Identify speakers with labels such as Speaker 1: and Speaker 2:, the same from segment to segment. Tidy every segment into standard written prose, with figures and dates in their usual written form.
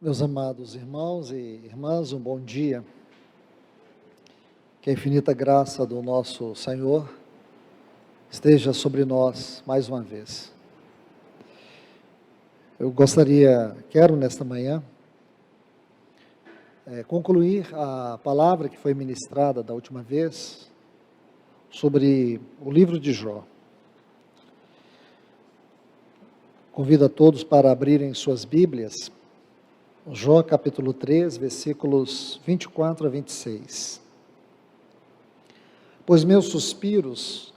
Speaker 1: Meus amados irmãos e irmãs, um bom dia. Que a infinita graça do nosso Senhor esteja sobre nós mais uma vez. Eu quero nesta manhã, concluir a palavra que foi ministrada da última vez sobre o livro de Jó. Convido a todos para abrirem suas Bíblias, Jó capítulo 3, versículos 24 a 26. Pois meus suspiros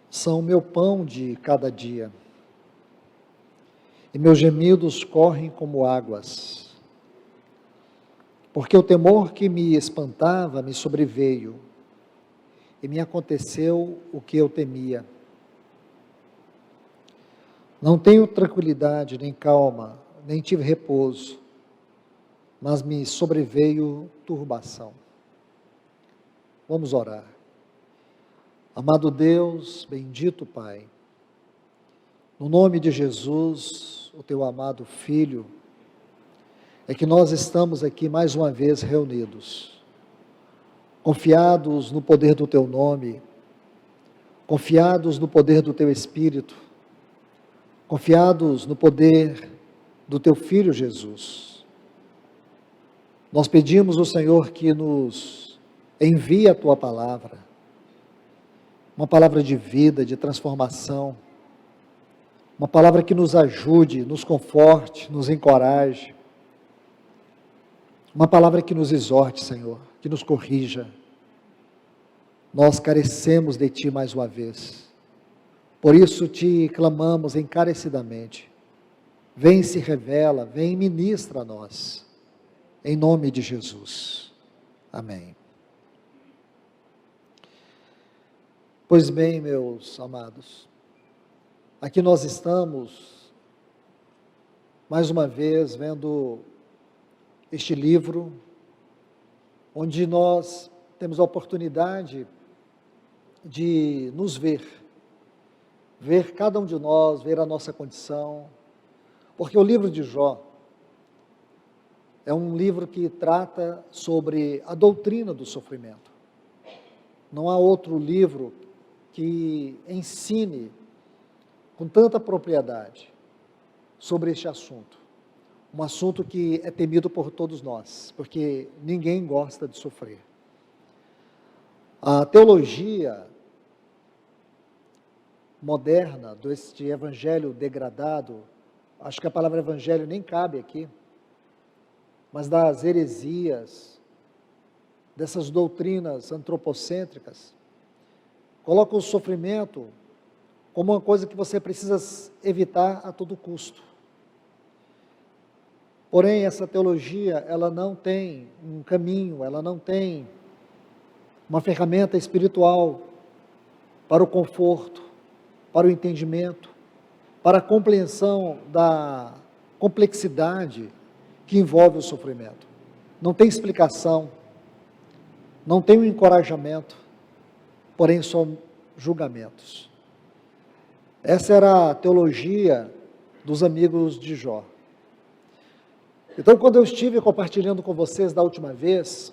Speaker 1: são meu pão de cada dia, e meus gemidos correm como águas, porque o temor que me espantava me sobreveio, e me aconteceu o que eu temia. Não tenho tranquilidade nem calma, nem tive repouso, mas me sobreveio turbação. Vamos orar. Amado Deus, bendito Pai, no nome de Jesus, o teu amado Filho, é que nós estamos aqui mais uma vez reunidos, confiados no poder do teu nome, confiados no poder do teu Espírito, confiados no poder do teu Filho Jesus. Nós pedimos ao Senhor que nos envie a tua palavra, uma palavra de vida, de transformação, uma palavra que nos ajude, nos conforte, nos encoraje, uma palavra que nos exorte, Senhor, que nos corrija. Nós carecemos de Ti mais uma vez, por isso Te clamamos encarecidamente, vem e se revela, vem e ministra a nós, em nome de Jesus, amém. Pois bem, meus amados, aqui nós estamos, mais uma vez, vendo este livro, onde nós temos a oportunidade de nos ver cada um de nós, ver a nossa condição, porque o livro de Jó é um livro que trata sobre a doutrina do sofrimento. Não há outro livro que ensine com tanta propriedade sobre este assunto. Um assunto que é temido por todos nós, porque ninguém gosta de sofrer. A teologia moderna deste evangelho degradado, acho que a palavra evangelho nem cabe aqui, mas das heresias, dessas doutrinas antropocêntricas, coloca o sofrimento como uma coisa que você precisa evitar a todo custo. Porém, essa teologia, ela não tem um caminho, ela não tem uma ferramenta espiritual para o conforto, para o entendimento, para a compreensão da complexidade que envolve o sofrimento. Não tem explicação, não tem um encorajamento, porém são julgamentos. Essa era a teologia dos amigos de Jó. Então, quando eu estive compartilhando com vocês da última vez,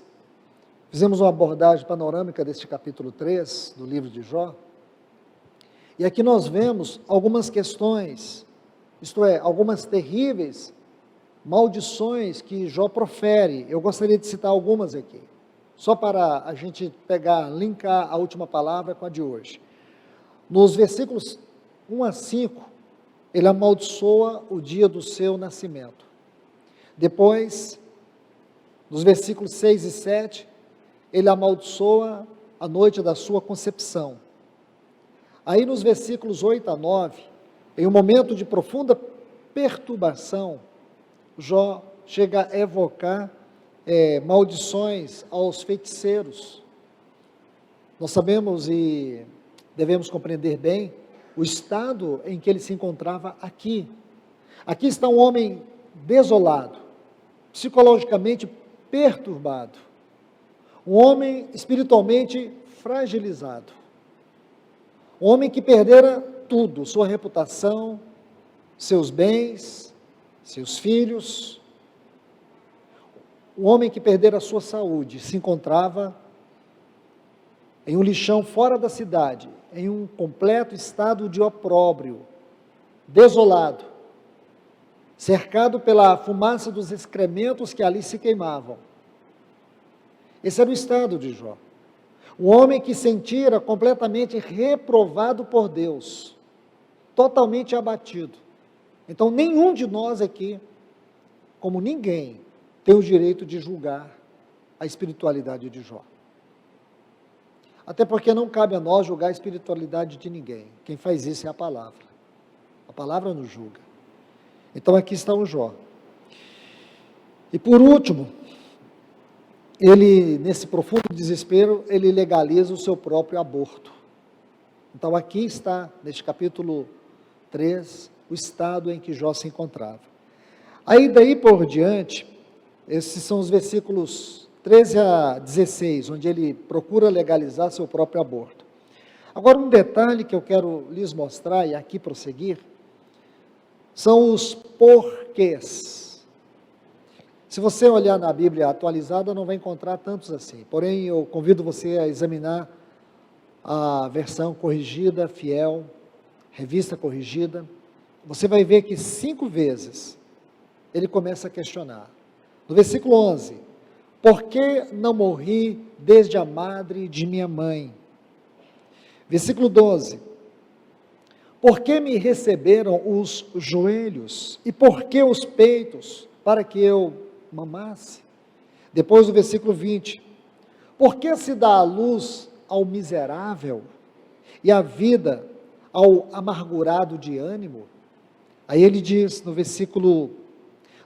Speaker 1: fizemos uma abordagem panorâmica deste capítulo 3 do livro de Jó, e aqui nós vemos algumas questões, isto é, algumas terríveis maldições que Jó profere. Eu gostaria de citar algumas aqui, só para a gente linkar a última palavra com a de hoje. Nos versículos 1 a 5, ele amaldiçoa o dia do seu nascimento. Depois, nos versículos 6 e 7, ele amaldiçoa a noite da sua concepção. Aí nos versículos 8 a 9, em um momento de profunda perturbação, Jó chega a evocar maldições aos feiticeiros. Nós sabemos e devemos compreender bem o estado em que ele se encontrava aqui. Aqui está um homem desolado, psicologicamente perturbado, um homem espiritualmente fragilizado, um homem que perdera tudo, sua reputação, seus bens, seus filhos, o homem que perdera a sua saúde se encontrava em um lixão fora da cidade, em um completo estado de opróbrio, desolado, cercado pela fumaça dos excrementos que ali se queimavam. Esse era o estado de Jó. Um homem que sentira completamente reprovado por Deus, totalmente abatido. Então, nenhum de nós aqui, como ninguém, tem o direito de julgar a espiritualidade de Jó. Até porque não cabe a nós julgar a espiritualidade de ninguém. Quem faz isso é a palavra. A palavra nos julga. Então, aqui está o Jó. E por último, ele, nesse profundo desespero, ele legaliza o seu próprio aborto. Então, aqui está, neste capítulo 3, o estado em que Jó se encontrava. Aí, daí por diante, esses são os versículos 13 a 16, onde ele procura legalizar seu próprio aborto. Agora, um detalhe que eu quero lhes mostrar, e aqui prosseguir, são os porquês. Se você olhar na Bíblia atualizada, não vai encontrar tantos assim. Porém, eu convido você a examinar a versão corrigida, fiel, revista corrigida. Você vai ver que 5 vezes ele começa a questionar. No versículo 11, por que não morri desde a madre de minha mãe? Versículo 12, por que me receberam os joelhos? E por que os peitos? Para que eu mamasse? Depois do versículo 20, por que se dá a luz ao miserável e a vida ao amargurado de ânimo? Aí ele diz no versículo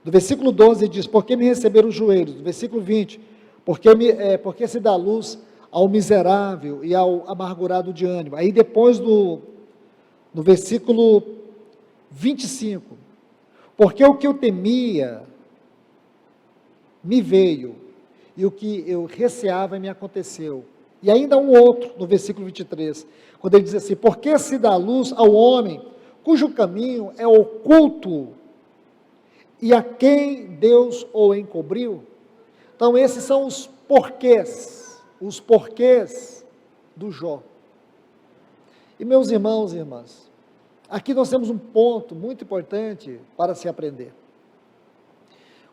Speaker 1: 12 diz, por que me receberam os joelhos? No versículo 20, por que se dá luz ao miserável e ao amargurado de ânimo? Aí depois no versículo 25, porque o que eu temia me veio, e o que eu receava me aconteceu. E ainda um outro, no versículo 23, quando ele diz assim, por que se dá luz ao homem cujo caminho é oculto, e a quem Deus o encobriu? Então, esses são os porquês do Jó. E meus irmãos e irmãs, aqui nós temos um ponto muito importante para se aprender.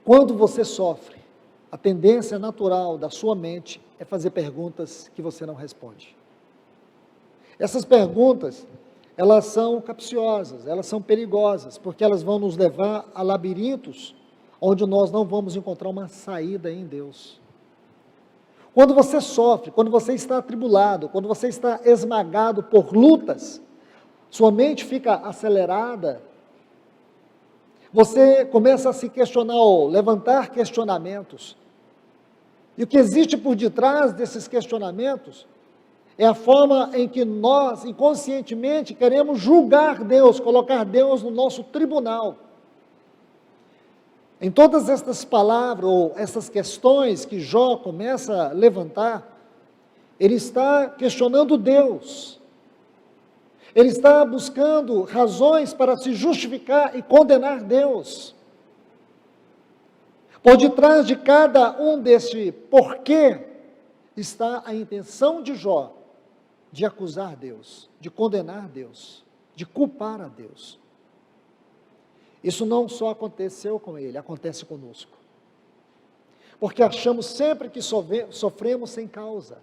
Speaker 1: Quando você sofre, a tendência natural da sua mente é fazer perguntas que você não responde. Essas perguntas, elas são capciosas, elas são perigosas, porque elas vão nos levar a labirintos, onde nós não vamos encontrar uma saída em Deus. Quando você sofre, quando você está atribulado, quando você está esmagado por lutas, sua mente fica acelerada, você começa a se questionar, ou levantar questionamentos, e o que existe por detrás desses questionamentos é a forma em que nós, inconscientemente, queremos julgar Deus, colocar Deus no nosso tribunal. Em todas estas palavras, ou essas questões que Jó começa a levantar, ele está questionando Deus. Ele está buscando razões para se justificar e condenar Deus. Por detrás de cada um desse porquê, está a intenção de Jó de acusar Deus, de condenar Deus, de culpar a Deus. Isso não só aconteceu com ele, acontece conosco. Porque achamos sempre que sofremos sem causa.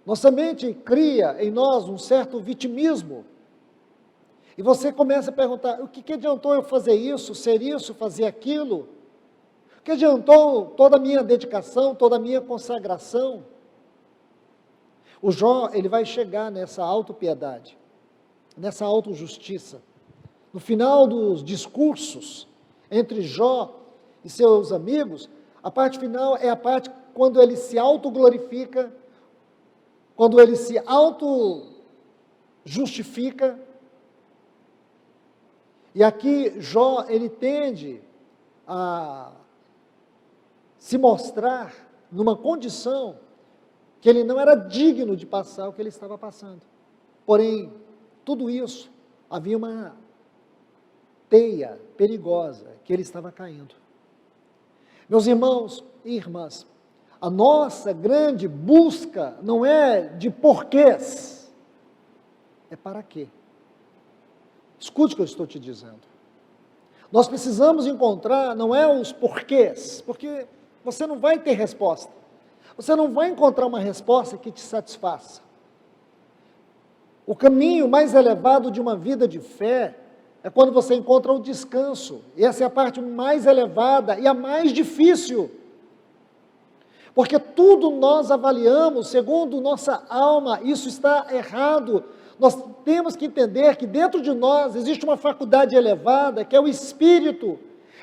Speaker 1: Nossa mente cria em nós um certo vitimismo. E você começa a perguntar, o que adiantou eu fazer isso, ser isso, fazer aquilo? O que adiantou toda a minha dedicação, toda a minha consagração? O Jó, ele vai chegar nessa autopiedade, nessa autojustiça. No final dos discursos entre Jó e seus amigos, a parte final é a parte quando ele se autoglorifica, quando ele se auto-justifica. E aqui Jó, ele tende a se mostrar numa condição que ele não era digno de passar o que ele estava passando. Porém, tudo isso, havia uma teia perigosa que ele estava caindo. Meus irmãos e irmãs, a nossa grande busca não é de porquês, é para quê. Escute o que eu estou te dizendo. Nós precisamos encontrar, não é os porquês, porque você não vai ter resposta. Você não vai encontrar uma resposta que te satisfaça. O caminho mais elevado de uma vida de fé é quando você encontra o descanso. E essa é a parte mais elevada e a mais difícil. Porque tudo nós avaliamos segundo nossa alma, isso está errado. Nós temos que entender que dentro de nós existe uma faculdade elevada, que é o Espírito.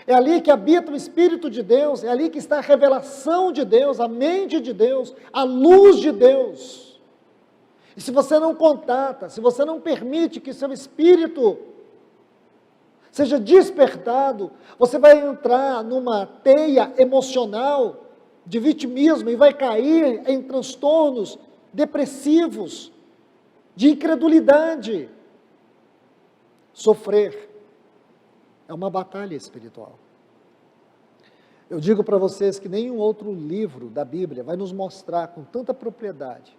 Speaker 1: É ali que habita o Espírito de Deus, é ali que está a revelação de Deus, a mente de Deus, a luz de Deus. E se você não contata, se você não permite que seu espírito seja despertado, você vai entrar numa teia emocional de vitimismo e vai cair em transtornos depressivos, de incredulidade. Sofrer é uma batalha espiritual. Eu digo para vocês que nenhum outro livro da Bíblia vai nos mostrar com tanta propriedade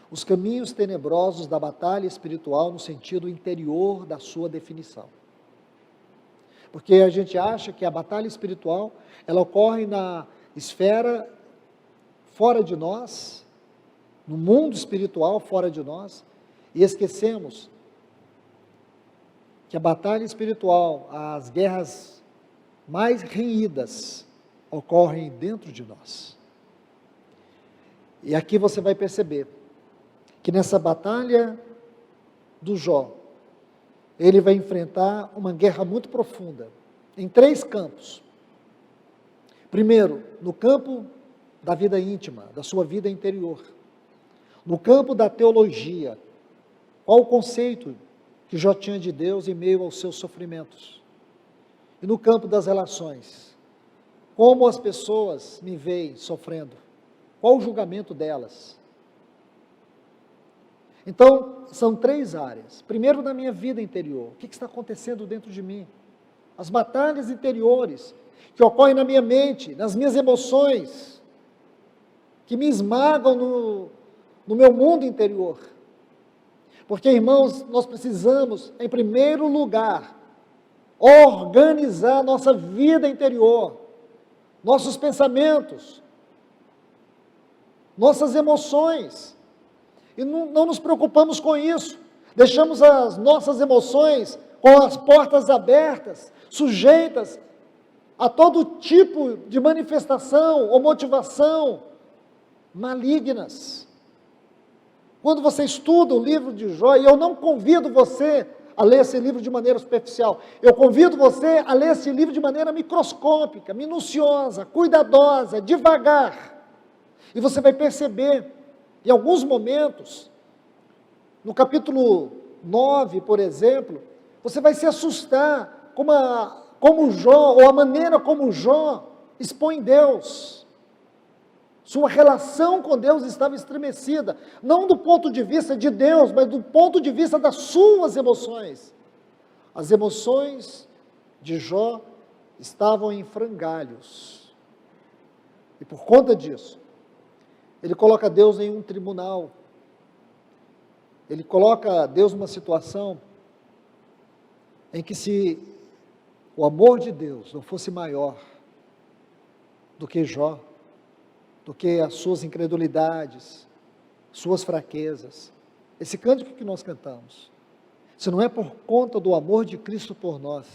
Speaker 1: os caminhos tenebrosos da batalha espiritual no sentido interior da sua definição. Porque a gente acha que a batalha espiritual, ela ocorre na esfera fora de nós, no mundo espiritual fora de nós, e esquecemos que a batalha espiritual, as guerras mais renhidas, ocorrem dentro de nós. E aqui você vai perceber que nessa batalha do Jó, ele vai enfrentar uma guerra muito profunda, em 3 campos. Primeiro, no campo da vida íntima, da sua vida interior. No campo da teologia, qual o conceito que Jó tinha de Deus em meio aos seus sofrimentos? E no campo das relações, como as pessoas me veem sofrendo? Qual o julgamento delas? Então, são 3 áreas. Primeiro, na minha vida interior, o que está acontecendo dentro de mim? As batalhas interiores que ocorrem na minha mente, nas minhas emoções, que me esmagam no meu mundo interior. Porque, irmãos, nós precisamos, em primeiro lugar, organizar nossa vida interior, nossos pensamentos, nossas emoções. E não nos preocupamos com isso. Deixamos as nossas emoções com as portas abertas, sujeitas a todo tipo de manifestação ou motivação malignas. Quando você estuda o livro de Jó, e eu não convido você a ler esse livro de maneira superficial, eu convido você a ler esse livro de maneira microscópica, minuciosa, cuidadosa, devagar. E você vai perceber, em alguns momentos, no capítulo 9, por exemplo, você vai se assustar como Jó, ou a maneira como Jó expõe Deus. Sua relação com Deus estava estremecida, não do ponto de vista de Deus, mas do ponto de vista das suas emoções. As emoções de Jó estavam em frangalhos. E por conta disso, ele coloca Deus em um tribunal. Ele coloca Deus numa situação em que, se o amor de Deus não fosse maior do que Jó, do que as suas incredulidades, suas fraquezas, esse cântico que nós cantamos, se não é por conta do amor de Cristo por nós,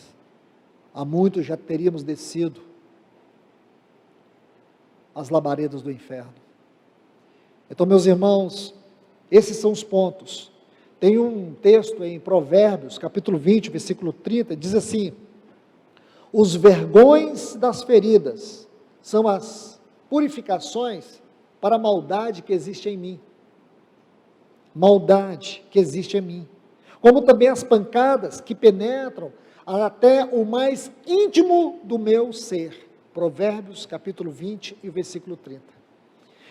Speaker 1: há muito já teríamos descido as labaredas do inferno. Então, meus irmãos, esses são os pontos. Tem um texto em Provérbios, capítulo 20, versículo 30, diz assim: os vergões das feridas são as purificações para a maldade que existe em mim. Maldade que existe em mim. Como também as pancadas que penetram até o mais íntimo do meu ser. Provérbios, capítulo 20 e versículo 30.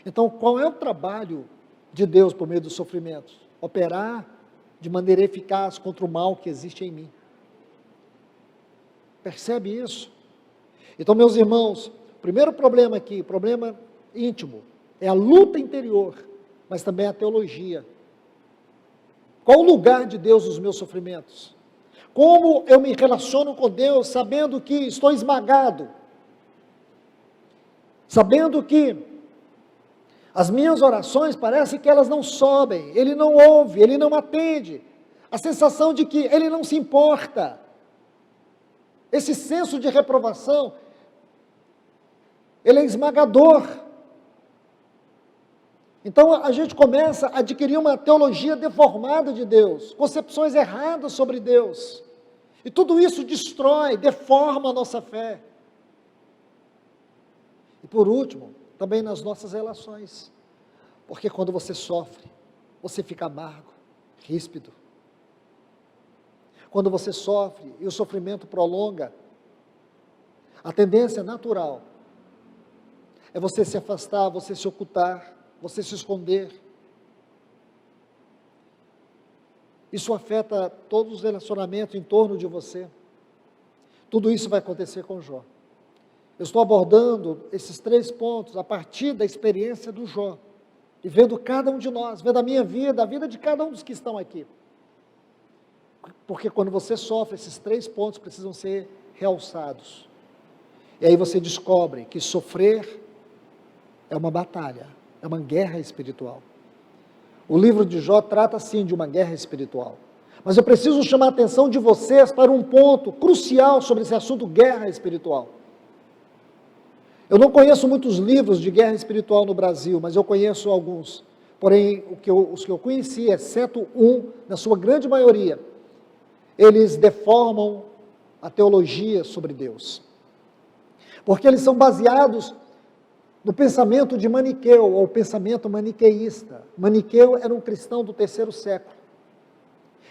Speaker 1: Então, qual é o trabalho de Deus por meio dos sofrimentos? Operar de maneira eficaz contra o mal que existe em mim. Percebe isso? Então, meus irmãos, o primeiro problema aqui, problema íntimo, é a luta interior, mas também a teologia. Qual o lugar de Deus nos meus sofrimentos? Como eu me relaciono com Deus sabendo que estou esmagado? Sabendo que as minhas orações parece que elas não sobem, Ele não ouve, Ele não atende. A sensação de que Ele não se importa. Esse senso de reprovação, ele é esmagador. Então a gente começa a adquirir uma teologia deformada de Deus, concepções erradas sobre Deus. E tudo isso destrói, deforma a nossa fé. E por último, também nas nossas relações. Porque quando você sofre, você fica amargo, ríspido. Quando você sofre e o sofrimento prolonga, a tendência natural é você se afastar, você se ocultar, você se esconder. Isso afeta todos os relacionamentos em torno de você. Tudo isso vai acontecer com Jó. Eu estou abordando esses 3 pontos a partir da experiência do Jó, e vendo cada um de nós, vendo a minha vida, a vida de cada um dos que estão aqui. Porque quando você sofre, esses 3 pontos precisam ser realçados. E aí você descobre que sofrer é uma batalha, é uma guerra espiritual. O livro de Jó trata sim de uma guerra espiritual. Mas eu preciso chamar a atenção de vocês para um ponto crucial sobre esse assunto guerra espiritual. Eu não conheço muitos livros de guerra espiritual no Brasil, mas eu conheço alguns. Porém, os que eu conheci, exceto um, na sua grande maioria, eles deformam a teologia sobre Deus. Porque eles são baseados no pensamento de Maniqueu, ou pensamento maniqueísta. Maniqueu era um cristão do 3º século.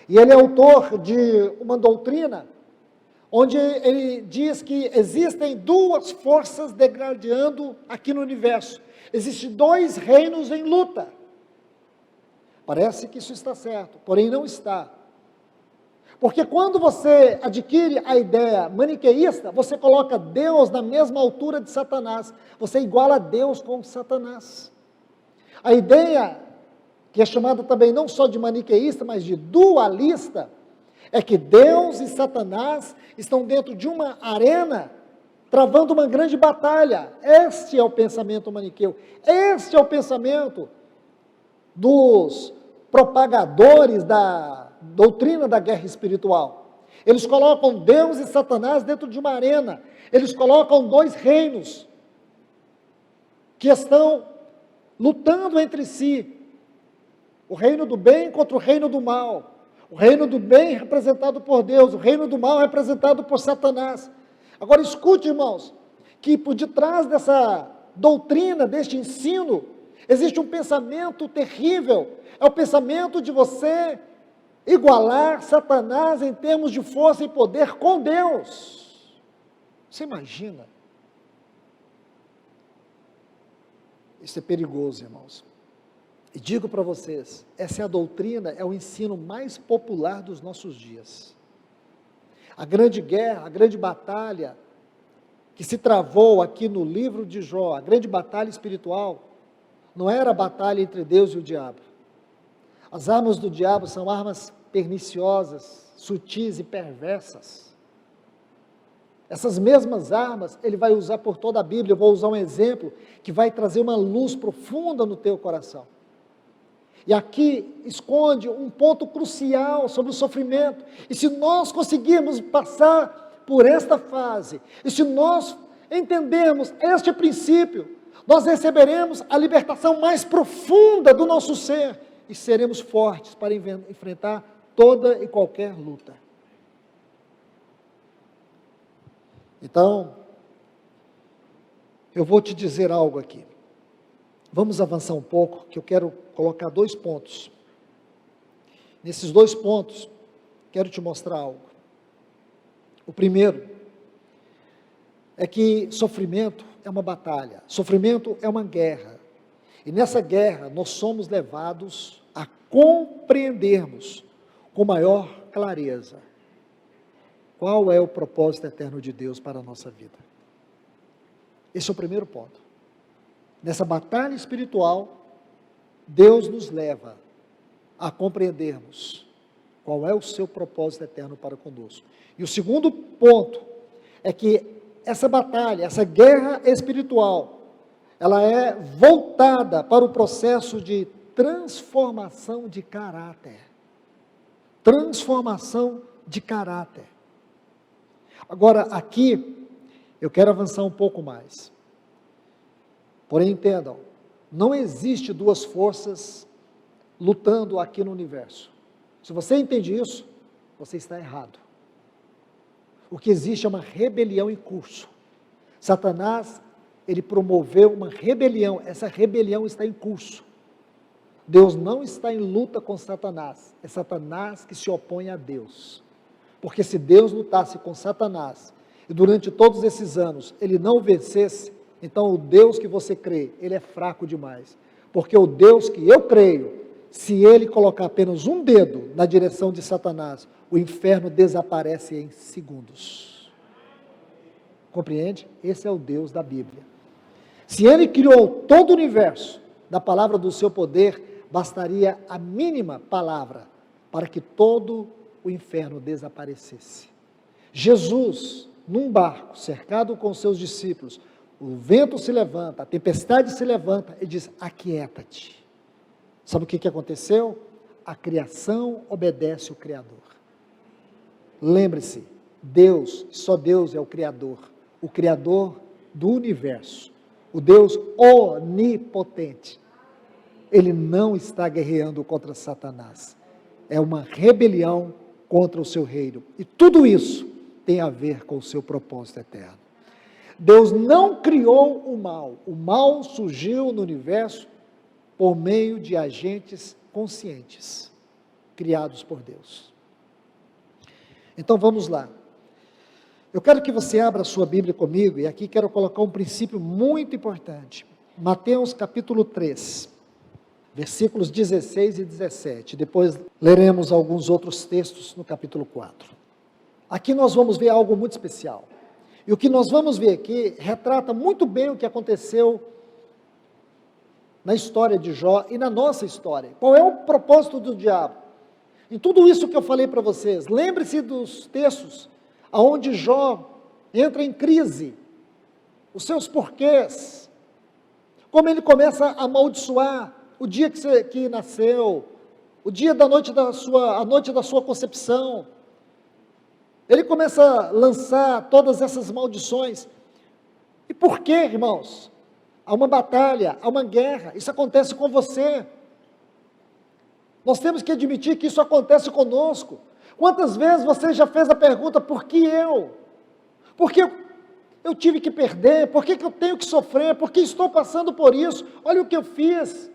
Speaker 1: E ele é autor de uma doutrina onde ele diz que existem 2 forças degradando aqui no universo. Existem 2 reinos em luta. Parece que isso está certo, porém não está. Porque quando você adquire a ideia maniqueísta, você coloca Deus na mesma altura de Satanás. Você iguala Deus com Satanás. A ideia, que é chamada também não só de maniqueísta, mas de dualista, é que Deus e Satanás estão dentro de uma arena, travando uma grande batalha. Este é o pensamento maniqueu. Este é o pensamento dos propagadores da doutrina da guerra espiritual. Eles colocam Deus e Satanás dentro de uma arena. Eles colocam 2 reinos que estão lutando entre si. O reino do bem contra o reino do mal. O reino do bem representado por Deus, o reino do mal representado por Satanás. Agora escute, irmãos, que por detrás dessa doutrina, deste ensino, existe um pensamento terrível. É o pensamento de você igualar Satanás em termos de força e poder com Deus. Você imagina? Isso é perigoso, irmãos. E digo para vocês, essa é a doutrina, é o ensino mais popular dos nossos dias. A grande guerra, a grande batalha que se travou aqui no livro de Jó, a grande batalha espiritual, não era a batalha entre Deus e o diabo. As armas do diabo são armas perniciosas, sutis e perversas. Essas mesmas armas ele vai usar por toda a Bíblia. Eu vou usar um exemplo que vai trazer uma luz profunda no teu coração. E aqui esconde um ponto crucial sobre o sofrimento. E se nós conseguirmos passar por esta fase, e se nós entendermos este princípio, nós receberemos a libertação mais profunda do nosso ser e seremos fortes para enfrentar toda e qualquer luta. Então, eu vou te dizer algo aqui. Vamos avançar um pouco, que eu quero colocar 2 pontos. Nesses 2 pontos, quero te mostrar algo. O primeiro é que sofrimento é uma batalha, sofrimento é uma guerra. E nessa guerra, nós somos levados a compreendermos com maior clareza qual é o propósito eterno de Deus para a nossa vida. Esse é o primeiro ponto. Nessa batalha espiritual, Deus nos leva a compreendermos qual é o seu propósito eterno para conosco. E o segundo ponto é que essa batalha, essa guerra espiritual, ela é voltada para o processo de transformação de caráter. Transformação de caráter. Agora, aqui, eu quero avançar um pouco mais. Porém, entendam, não existe duas forças lutando aqui no universo. Se você entende isso, você está errado. O que existe é uma rebelião em curso. Satanás, ele promoveu uma rebelião, essa rebelião está em curso. Deus não está em luta com Satanás, é Satanás que se opõe a Deus. Porque se Deus lutasse com Satanás, e durante todos esses anos ele não vencesse, então o Deus que você crê, ele é fraco demais. Porque o Deus que eu creio, se ele colocar apenas um dedo na direção de Satanás, o inferno desaparece em segundos. Compreende? Esse é o Deus da Bíblia. Se ele criou todo o universo, da palavra do seu poder, bastaria a mínima palavra para que todo o inferno desaparecesse. Jesus, num barco, cercado com seus discípulos, o vento se levanta, a tempestade se levanta, e diz, aquieta-te. Sabe o que aconteceu? A criação obedece o Criador. Lembre-se, Deus, só Deus é o Criador do universo, o Deus onipotente. Ele não está guerreando contra Satanás, é uma rebelião contra o seu reino, e tudo isso tem a ver com o seu propósito eterno. Deus não criou o mal surgiu no universo por meio de agentes conscientes, criados por Deus. Então vamos lá. Eu quero que você abra a sua Bíblia comigo, e aqui quero colocar um princípio muito importante. Mateus capítulo 3, versículos 16 e 17. Depois leremos alguns outros textos no capítulo 4. Aqui nós vamos ver algo muito especial. E o que nós vamos ver aqui retrata muito bem o que aconteceu na história de Jó e na nossa história. Qual é o propósito do diabo? Em tudo isso que eu falei para vocês, lembre-se dos textos onde Jó entra em crise, os seus porquês, como ele começa a amaldiçoar o dia que nasceu, o dia da noite a noite da sua concepção. Ele começa a lançar todas essas maldições. E por quê, irmãos? Há uma batalha, há uma guerra, isso acontece com você. Nós temos que admitir que isso acontece conosco. Quantas vezes você já fez a pergunta, por que eu? Por que eu tive que perder? Por que eu tenho que sofrer? Por que estou passando por isso? Olha o que eu fiz.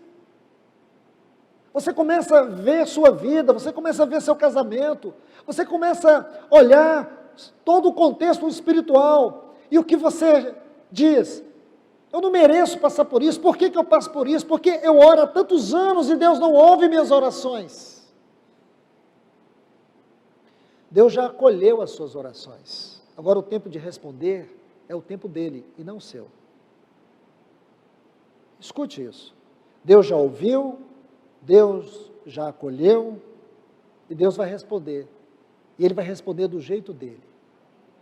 Speaker 1: Você começa a ver sua vida, você começa a ver seu casamento, você começa a olhar todo o contexto espiritual, e o que você diz? Eu não mereço passar por isso. Por que eu passo por isso? Porque eu oro há tantos anos e Deus não ouve minhas orações. Deus já acolheu as suas orações. Agora o tempo de responder é o tempo dele e não o seu. Escute isso. Deus já ouviu, Deus já acolheu, e Deus vai responder. E Ele vai responder do jeito dele.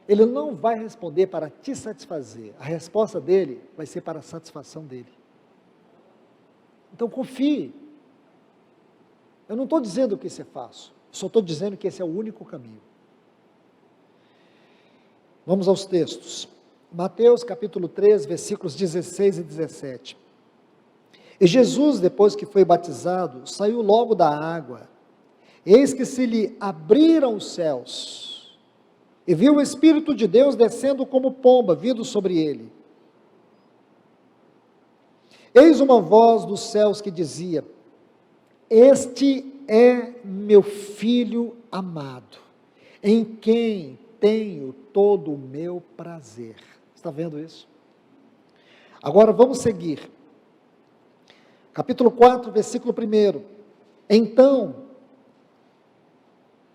Speaker 1: Ele não vai responder para te satisfazer. A resposta dele vai ser para a satisfação dele. Então confie. Eu não estou dizendo que isso é fácil. Só estou dizendo que esse é o único caminho. Vamos aos textos. Mateus capítulo 3, versículos 16 e 17. E Jesus, depois que foi batizado, saiu logo da água. Eis que se lhe abriram os céus, e viu o Espírito de Deus descendo como pomba, vindo sobre ele. Eis uma voz dos céus que dizia, este é meu Filho amado, em quem tenho todo o meu prazer. Está vendo isso? Agora vamos seguir. Capítulo 4, versículo 1. Então,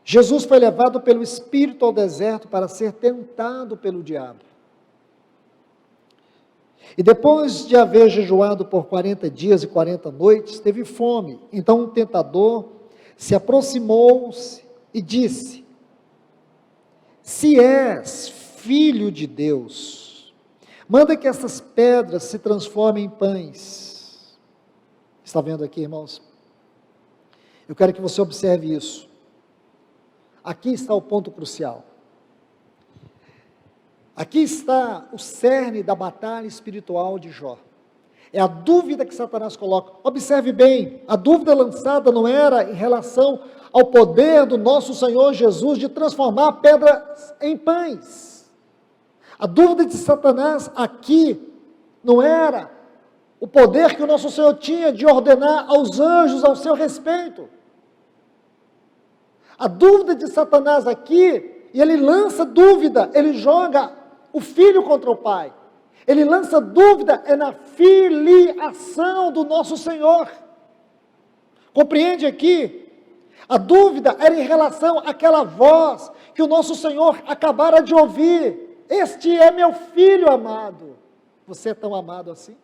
Speaker 1: Jesus foi levado pelo Espírito ao deserto para ser tentado pelo diabo. E depois de haver jejuado por 40 dias e 40 noites, teve fome. Então o tentador se aproximou-se e disse: se és filho de Deus, manda que essas pedras se transformem em pães. Está vendo aqui, irmãos? Eu quero que você observe isso. Aqui está o ponto crucial. Aqui está o cerne da batalha espiritual de Jó. É a dúvida que Satanás coloca. Observe bem, a dúvida lançada não era em relação ao poder do nosso Senhor Jesus de transformar pedras em pães. A dúvida de Satanás aqui não era o poder que o nosso Senhor tinha de ordenar aos anjos ao seu respeito. A dúvida de Satanás aqui, e ele lança dúvida, ele joga o filho contra o pai. Ele lança dúvida na filiação do nosso Senhor. Compreende aqui? A dúvida era em relação àquela voz que o nosso Senhor acabara de ouvir. Este é meu filho amado. Você é tão amado assim?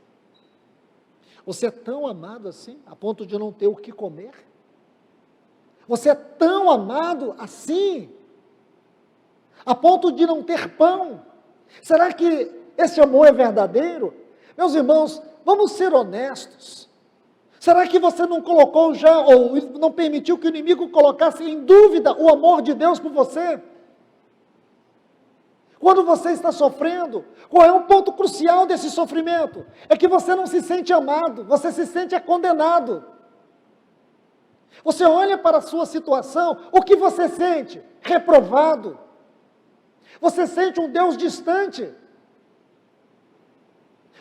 Speaker 1: Você é tão amado assim, a ponto de não ter o que comer? Você é tão amado assim, a ponto de não ter pão? Será que esse amor é verdadeiro? Meus irmãos, vamos ser honestos. Será que você não colocou já, ou não permitiu que o inimigo colocasse em dúvida o amor de Deus por você? Quando você está sofrendo, qual é um ponto crucial desse sofrimento? É que você não se sente amado, você se sente condenado. Você olha para a sua situação, o que você sente? Reprovado. Você sente um Deus distante.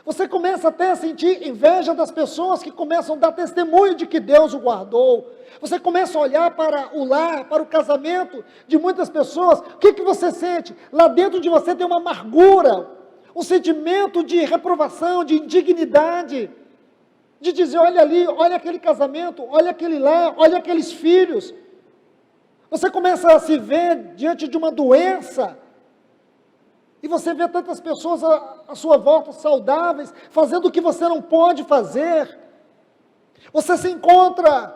Speaker 1: Você começa até a sentir inveja das pessoas que começam a dar testemunho de que Deus o guardou. Você começa a olhar para o lar, para o casamento de muitas pessoas. O que você sente? Lá dentro de você tem uma amargura, um sentimento de reprovação, de indignidade, de dizer, olha ali, olha aquele casamento, olha aquele lar, olha aqueles filhos. Você começa a se ver diante de uma doença, e você vê tantas pessoas à sua volta saudáveis, fazendo o que você não pode fazer. Você se encontra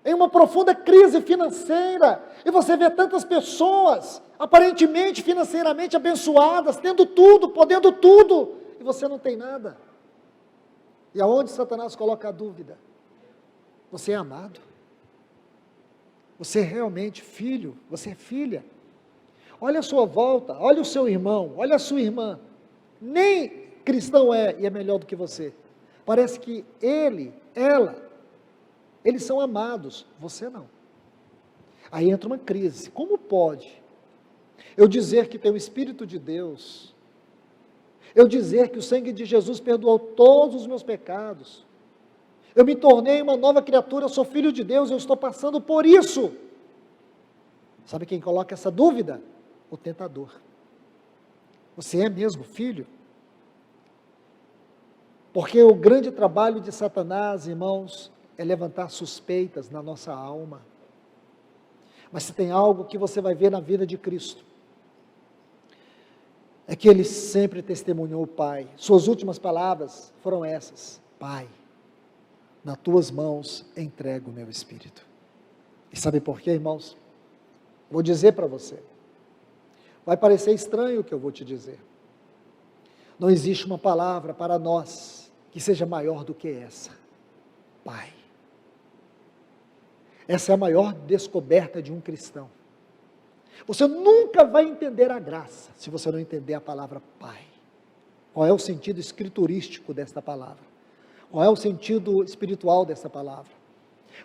Speaker 1: em uma profunda crise financeira, e você vê tantas pessoas, aparentemente financeiramente abençoadas, tendo tudo, podendo tudo, e você não tem nada. E aonde Satanás coloca a dúvida? Você é amado? Você é realmente filho? Você é filha? Olha a sua volta, olha o seu irmão, olha a sua irmã. Nem cristão é e é melhor do que você. Parece que ele, ela, eles são amados, você não. Aí entra uma crise. Como pode eu dizer que tem o Espírito de Deus, eu dizer que o sangue de Jesus perdoou todos os meus pecados, eu me tornei uma nova criatura, eu sou filho de Deus, eu estou passando por isso? Sabe quem coloca essa dúvida? O tentador. Você é mesmo filho? Porque o grande trabalho de Satanás, irmãos, é levantar suspeitas na nossa alma. Mas se tem algo que você vai ver na vida de Cristo, é que ele sempre testemunhou o Pai. Suas últimas palavras foram essas: Pai, nas tuas mãos entrego o meu espírito. E sabe por quê, irmãos? Vou dizer para você. Vai parecer estranho o que eu vou te dizer. Não existe uma palavra para nós que seja maior do que essa. Pai. Essa é a maior descoberta de um cristão. Você nunca vai entender a graça se você não entender a palavra Pai. Qual é o sentido escriturístico desta palavra? Qual é o sentido espiritual dessa palavra?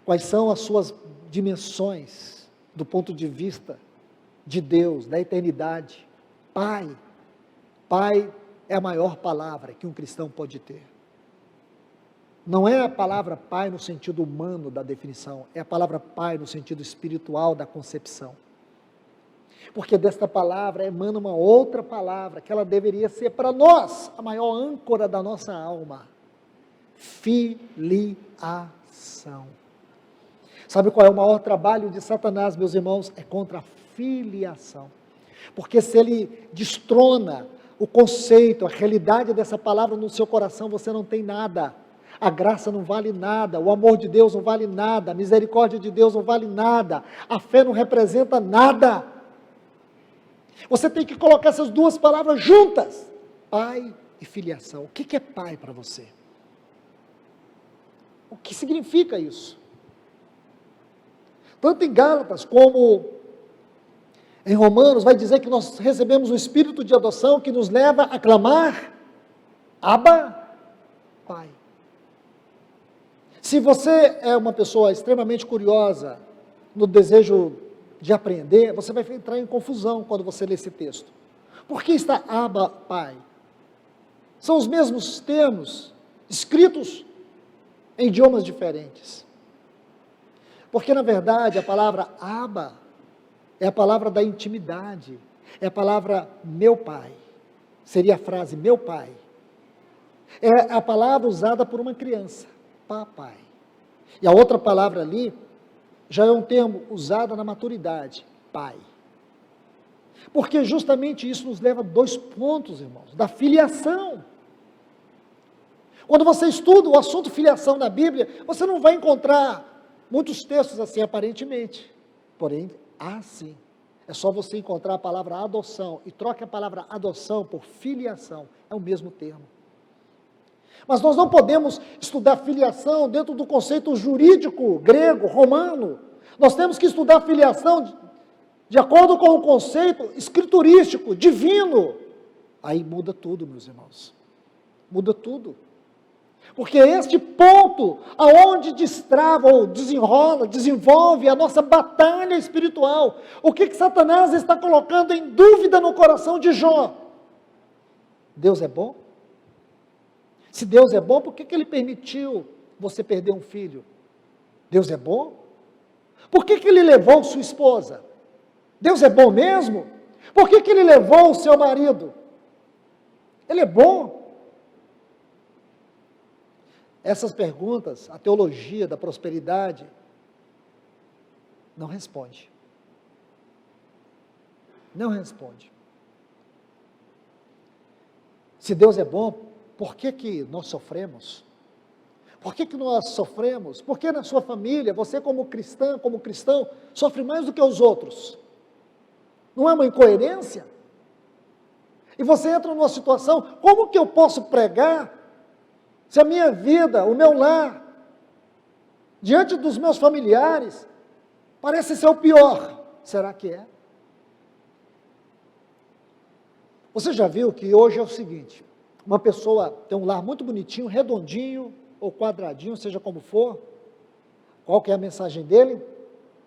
Speaker 1: Quais são as suas dimensões do ponto de vista de Deus, da eternidade? Pai. Pai é a maior palavra que um cristão pode ter. Não é a palavra Pai no sentido humano da definição, é a palavra Pai no sentido espiritual da concepção. Porque desta palavra emana uma outra palavra, que ela deveria ser para nós a maior âncora da nossa alma: filiação. Sabe qual é o maior trabalho de Satanás, meus irmãos? É contra a filiação. Porque se ele destrona o conceito, a realidade dessa palavra no seu coração, você não tem nada. A graça não vale nada, o amor de Deus não vale nada, a misericórdia de Deus não vale nada, a fé não representa nada. Você tem que colocar essas duas palavras juntas, pai e filiação. O que é pai para você? O que significa isso? Tanto em Gálatas como em Romanos vai dizer que nós recebemos o Espírito de adoção que nos leva a clamar, Abba, Pai. Se você é uma pessoa extremamente curiosa, no desejo de aprender, você vai entrar em confusão quando você lê esse texto. Por que está Abba, Pai? São os mesmos termos, escritos em idiomas diferentes. Porque, na verdade, a palavra Abba é a palavra da intimidade, é a palavra meu pai, seria a frase meu pai. É a palavra usada por uma criança, papai. E a outra palavra ali, já é um termo usado na maturidade, pai. Porque justamente isso nos leva a 2 pontos, irmãos, da filiação. Quando você estuda o assunto filiação na Bíblia, você não vai encontrar muitos textos assim, aparentemente. Porém, sim. É só você encontrar a palavra adoção e troque a palavra adoção por filiação. É o mesmo termo. Mas nós não podemos estudar filiação dentro do conceito jurídico grego, romano. Nós temos que estudar filiação de acordo com o conceito escriturístico, divino. Aí muda tudo, meus irmãos. Muda tudo. Porque é este ponto aonde destrava ou desenrola, desenvolve a nossa batalha espiritual. O que Satanás está colocando em dúvida no coração de Jó? Deus é bom? Se Deus é bom, por que ele permitiu você perder um filho? Deus é bom? Por que ele levou sua esposa? Deus é bom mesmo? Por que ele levou o seu marido? Ele é bom? Essas perguntas, a teologia da prosperidade não responde. Não responde. Se Deus é bom, por que nós sofremos? Por que nós sofremos? Por que na sua família, você como cristã, como cristão, sofre mais do que os outros? Não é uma incoerência? E você entra numa situação, como que eu posso pregar se a minha vida, o meu lar, diante dos meus familiares, parece ser o pior? Será que é? Você já viu que hoje é o seguinte, uma pessoa tem um lar muito bonitinho, redondinho, ou quadradinho, seja como for, qual que é a mensagem dele?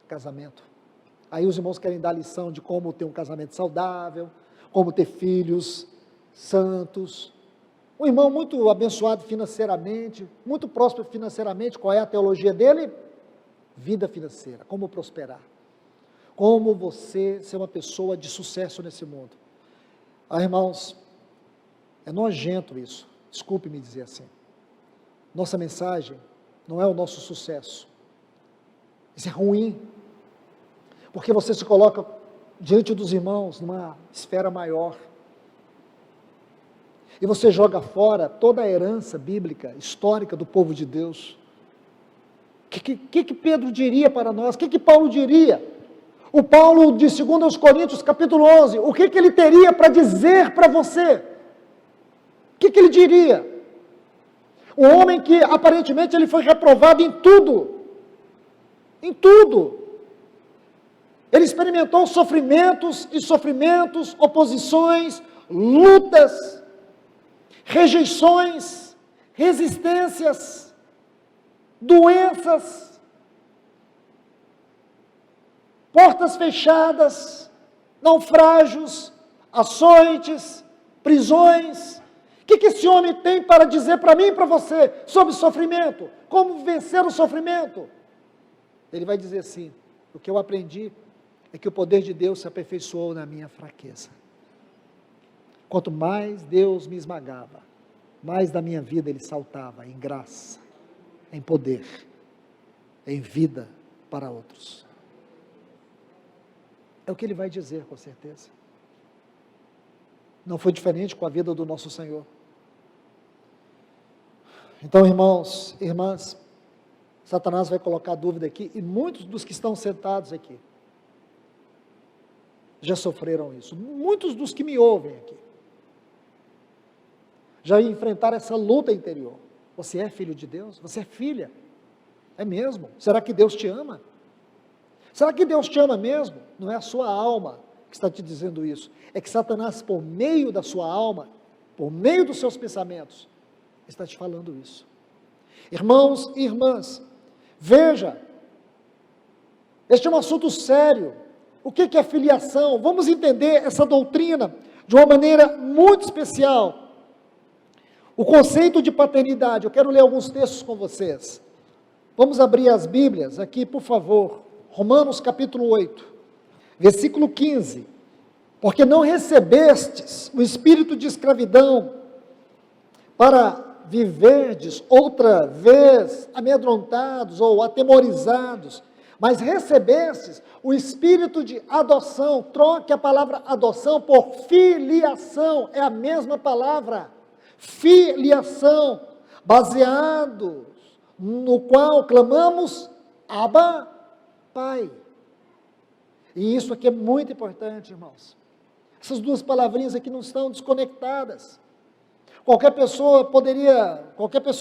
Speaker 1: Casamento. Aí os irmãos querem dar lição de como ter um casamento saudável, como ter filhos santos. Um irmão muito abençoado financeiramente, muito próspero financeiramente, qual é a teologia dele? Vida financeira, como prosperar. Como você ser uma pessoa de sucesso nesse mundo. Irmãos, é nojento isso, desculpe me dizer assim. Nossa mensagem não é o nosso sucesso. Isso é ruim, porque você se coloca diante dos irmãos numa esfera maior. E você joga fora toda a herança bíblica, histórica do povo de Deus. O que Pedro diria para nós? O que Paulo diria? O Paulo de 2 Coríntios, capítulo 11, o que ele teria para dizer para você? O que ele diria? Um homem que aparentemente ele foi reprovado em tudo. Em tudo. Ele experimentou sofrimentos e sofrimentos, oposições, lutas, rejeições, resistências, doenças, portas fechadas, naufrágios, açoites, prisões. O que esse homem tem para dizer para mim e para você sobre sofrimento? Como vencer o sofrimento? Ele vai dizer assim, o que eu aprendi é que o poder de Deus se aperfeiçoou na minha fraqueza. Quanto mais Deus me esmagava, mais da minha vida ele saltava em graça, em poder, em vida para outros. É o que ele vai dizer com certeza. Não foi diferente com a vida do nosso Senhor. Então, irmãos, irmãs, Satanás vai colocar dúvida aqui, e muitos dos que estão sentados aqui já sofreram isso. Muitos dos que me ouvem aqui já enfrentaram essa luta interior. Você é filho de Deus? Você é filha? É mesmo? Será que Deus te ama? Será que Deus te ama mesmo? Não é a sua alma que está te dizendo isso. É que Satanás, por meio da sua alma, por meio dos seus pensamentos, está te falando isso. Irmãos e irmãs, veja, este é um assunto sério. O que é filiação? Vamos entender essa doutrina de uma maneira muito especial. O conceito de paternidade, eu quero ler alguns textos com vocês. Vamos abrir as Bíblias aqui, por favor. Romanos capítulo 8, versículo 15. Porque não recebestes o espírito de escravidão para viverdes outra vez amedrontados ou atemorizados, mas recebestes o espírito de adoção. Troque a palavra adoção por filiação, é a mesma palavra, filiação, baseado no qual clamamos, Abba, Pai. E isso aqui é muito importante, irmãos. Essas duas palavrinhas aqui não estão desconectadas. Qualquer pessoa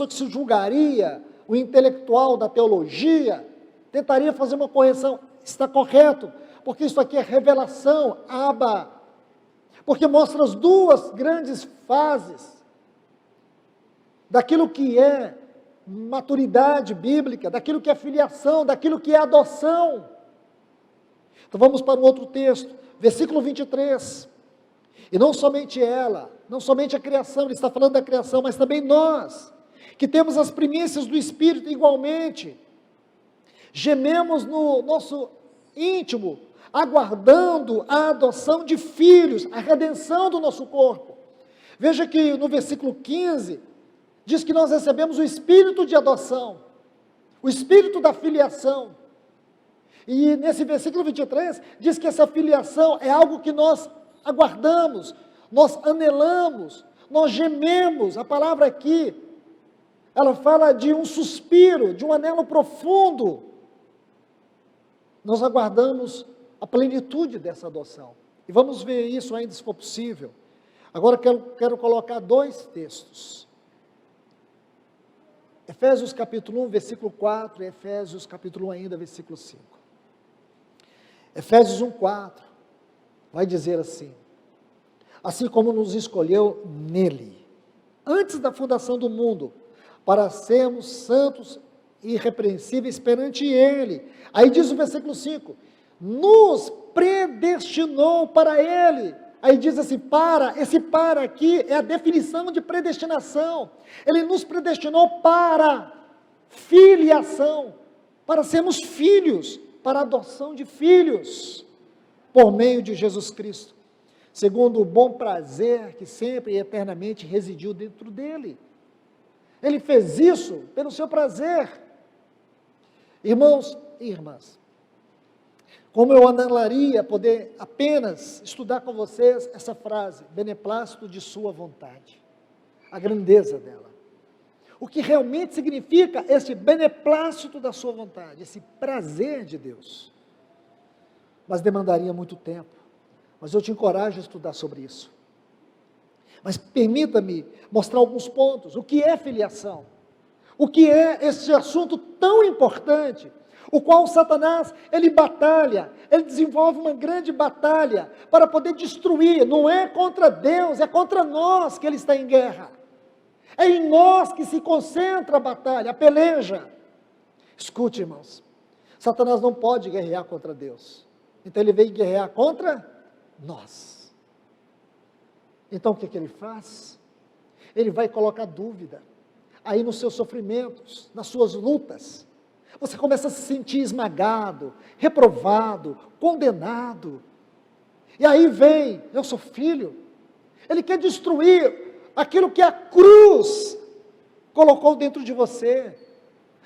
Speaker 1: que se julgaria o intelectual da teologia, tentaria fazer uma correção. Está correto, porque isso aqui é revelação, Abba. Porque mostra as duas grandes fases daquilo que é maturidade bíblica, daquilo que é filiação, daquilo que é adoção. Então vamos para um outro texto, versículo 23. E não somente ela, não somente a criação, ele está falando da criação, mas também nós, que temos as primícias do Espírito igualmente, gememos no nosso íntimo, aguardando a adoção de filhos, a redenção do nosso corpo. Veja que no versículo 15, diz que nós recebemos o Espírito de adoção, o Espírito da filiação. E nesse versículo 23, diz que essa filiação é algo que nós aguardamos, nós anelamos, nós gememos. A palavra aqui, ela fala de um suspiro, de um anelo profundo. Nós aguardamos a plenitude dessa adoção. E vamos ver isso ainda, se for possível. Agora quero colocar dois textos. Efésios capítulo 1, versículo 4, e Efésios capítulo 1 ainda, versículo 5. Efésios 1, 4, vai dizer assim: assim como nos escolheu nele, antes da fundação do mundo, para sermos santos e irrepreensíveis perante ele. Aí diz o versículo 5, nos predestinou para ele. Aí diz assim, esse para aqui é a definição de predestinação. Ele nos predestinou para filiação, para sermos filhos, para a adoção de filhos, por meio de Jesus Cristo, segundo o bom prazer que sempre e eternamente residiu dentro dele. Ele fez isso pelo seu prazer. Irmãos e irmãs, como eu anelaria poder apenas estudar com vocês essa frase, beneplácito de sua vontade, a grandeza dela. O que realmente significa esse beneplácito da sua vontade, esse prazer de Deus. Mas demandaria muito tempo, mas eu te encorajo a estudar sobre isso. Mas permita-me mostrar alguns pontos. O que é filiação? O que é esse assunto tão importante, o qual Satanás, ele batalha, ele desenvolve uma grande batalha para poder destruir. Não é contra Deus, é contra nós que ele está em guerra. É em nós que se concentra a batalha, a peleja. Escute, irmãos, Satanás não pode guerrear contra Deus, então ele veio guerrear contra nós. Então o que ele faz? Ele vai colocar dúvida aí nos seus sofrimentos, nas suas lutas. Você começa a se sentir esmagado, reprovado, condenado. E aí vem, eu sou filho. Ele quer destruir aquilo que a cruz colocou dentro de você.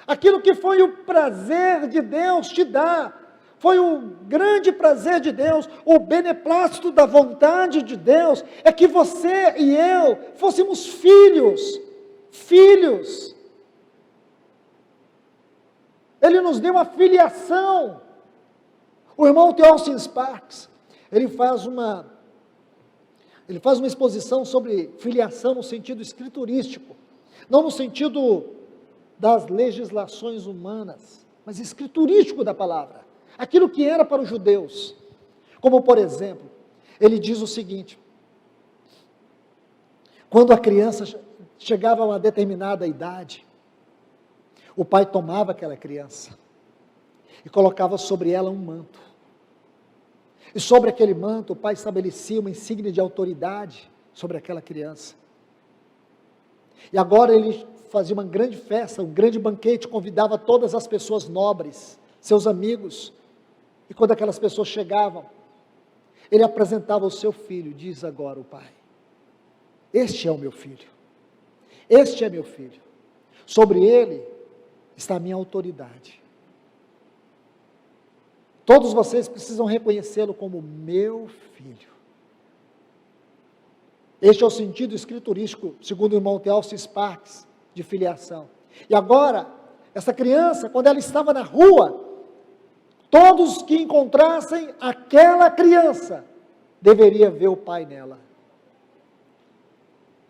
Speaker 1: Aquilo que foi o prazer de Deus te dar. foi o grande prazer de Deus, o beneplácito da vontade de Deus, é que você e eu fôssemos filhos. Ele nos deu uma filiação. O irmão Theophilus Sparks, ele faz uma exposição sobre filiação no sentido escriturístico, não no sentido das legislações humanas, mas escriturístico da palavra, aquilo que era para os judeus. Como, por exemplo, ele diz o seguinte: quando a criança chegava a uma determinada idade, o pai tomava aquela criança e colocava sobre ela um manto. E sobre aquele manto, o pai estabelecia uma insígnia de autoridade sobre aquela criança. E agora ele fazia uma grande festa, um grande banquete, convidava todas as pessoas nobres, seus amigos. E quando aquelas pessoas chegavam, ele apresentava o seu filho. Diz agora o pai: este é o meu filho. Este é meu filho. Sobre ele está a minha autoridade. Todos vocês precisam reconhecê-lo como meu filho. Este é o sentido escriturístico, segundo o irmão Theophilus Sparks, de filiação. E agora, essa criança, quando ela estava na rua, todos que encontrassem aquela criança, deveria ver o pai nela.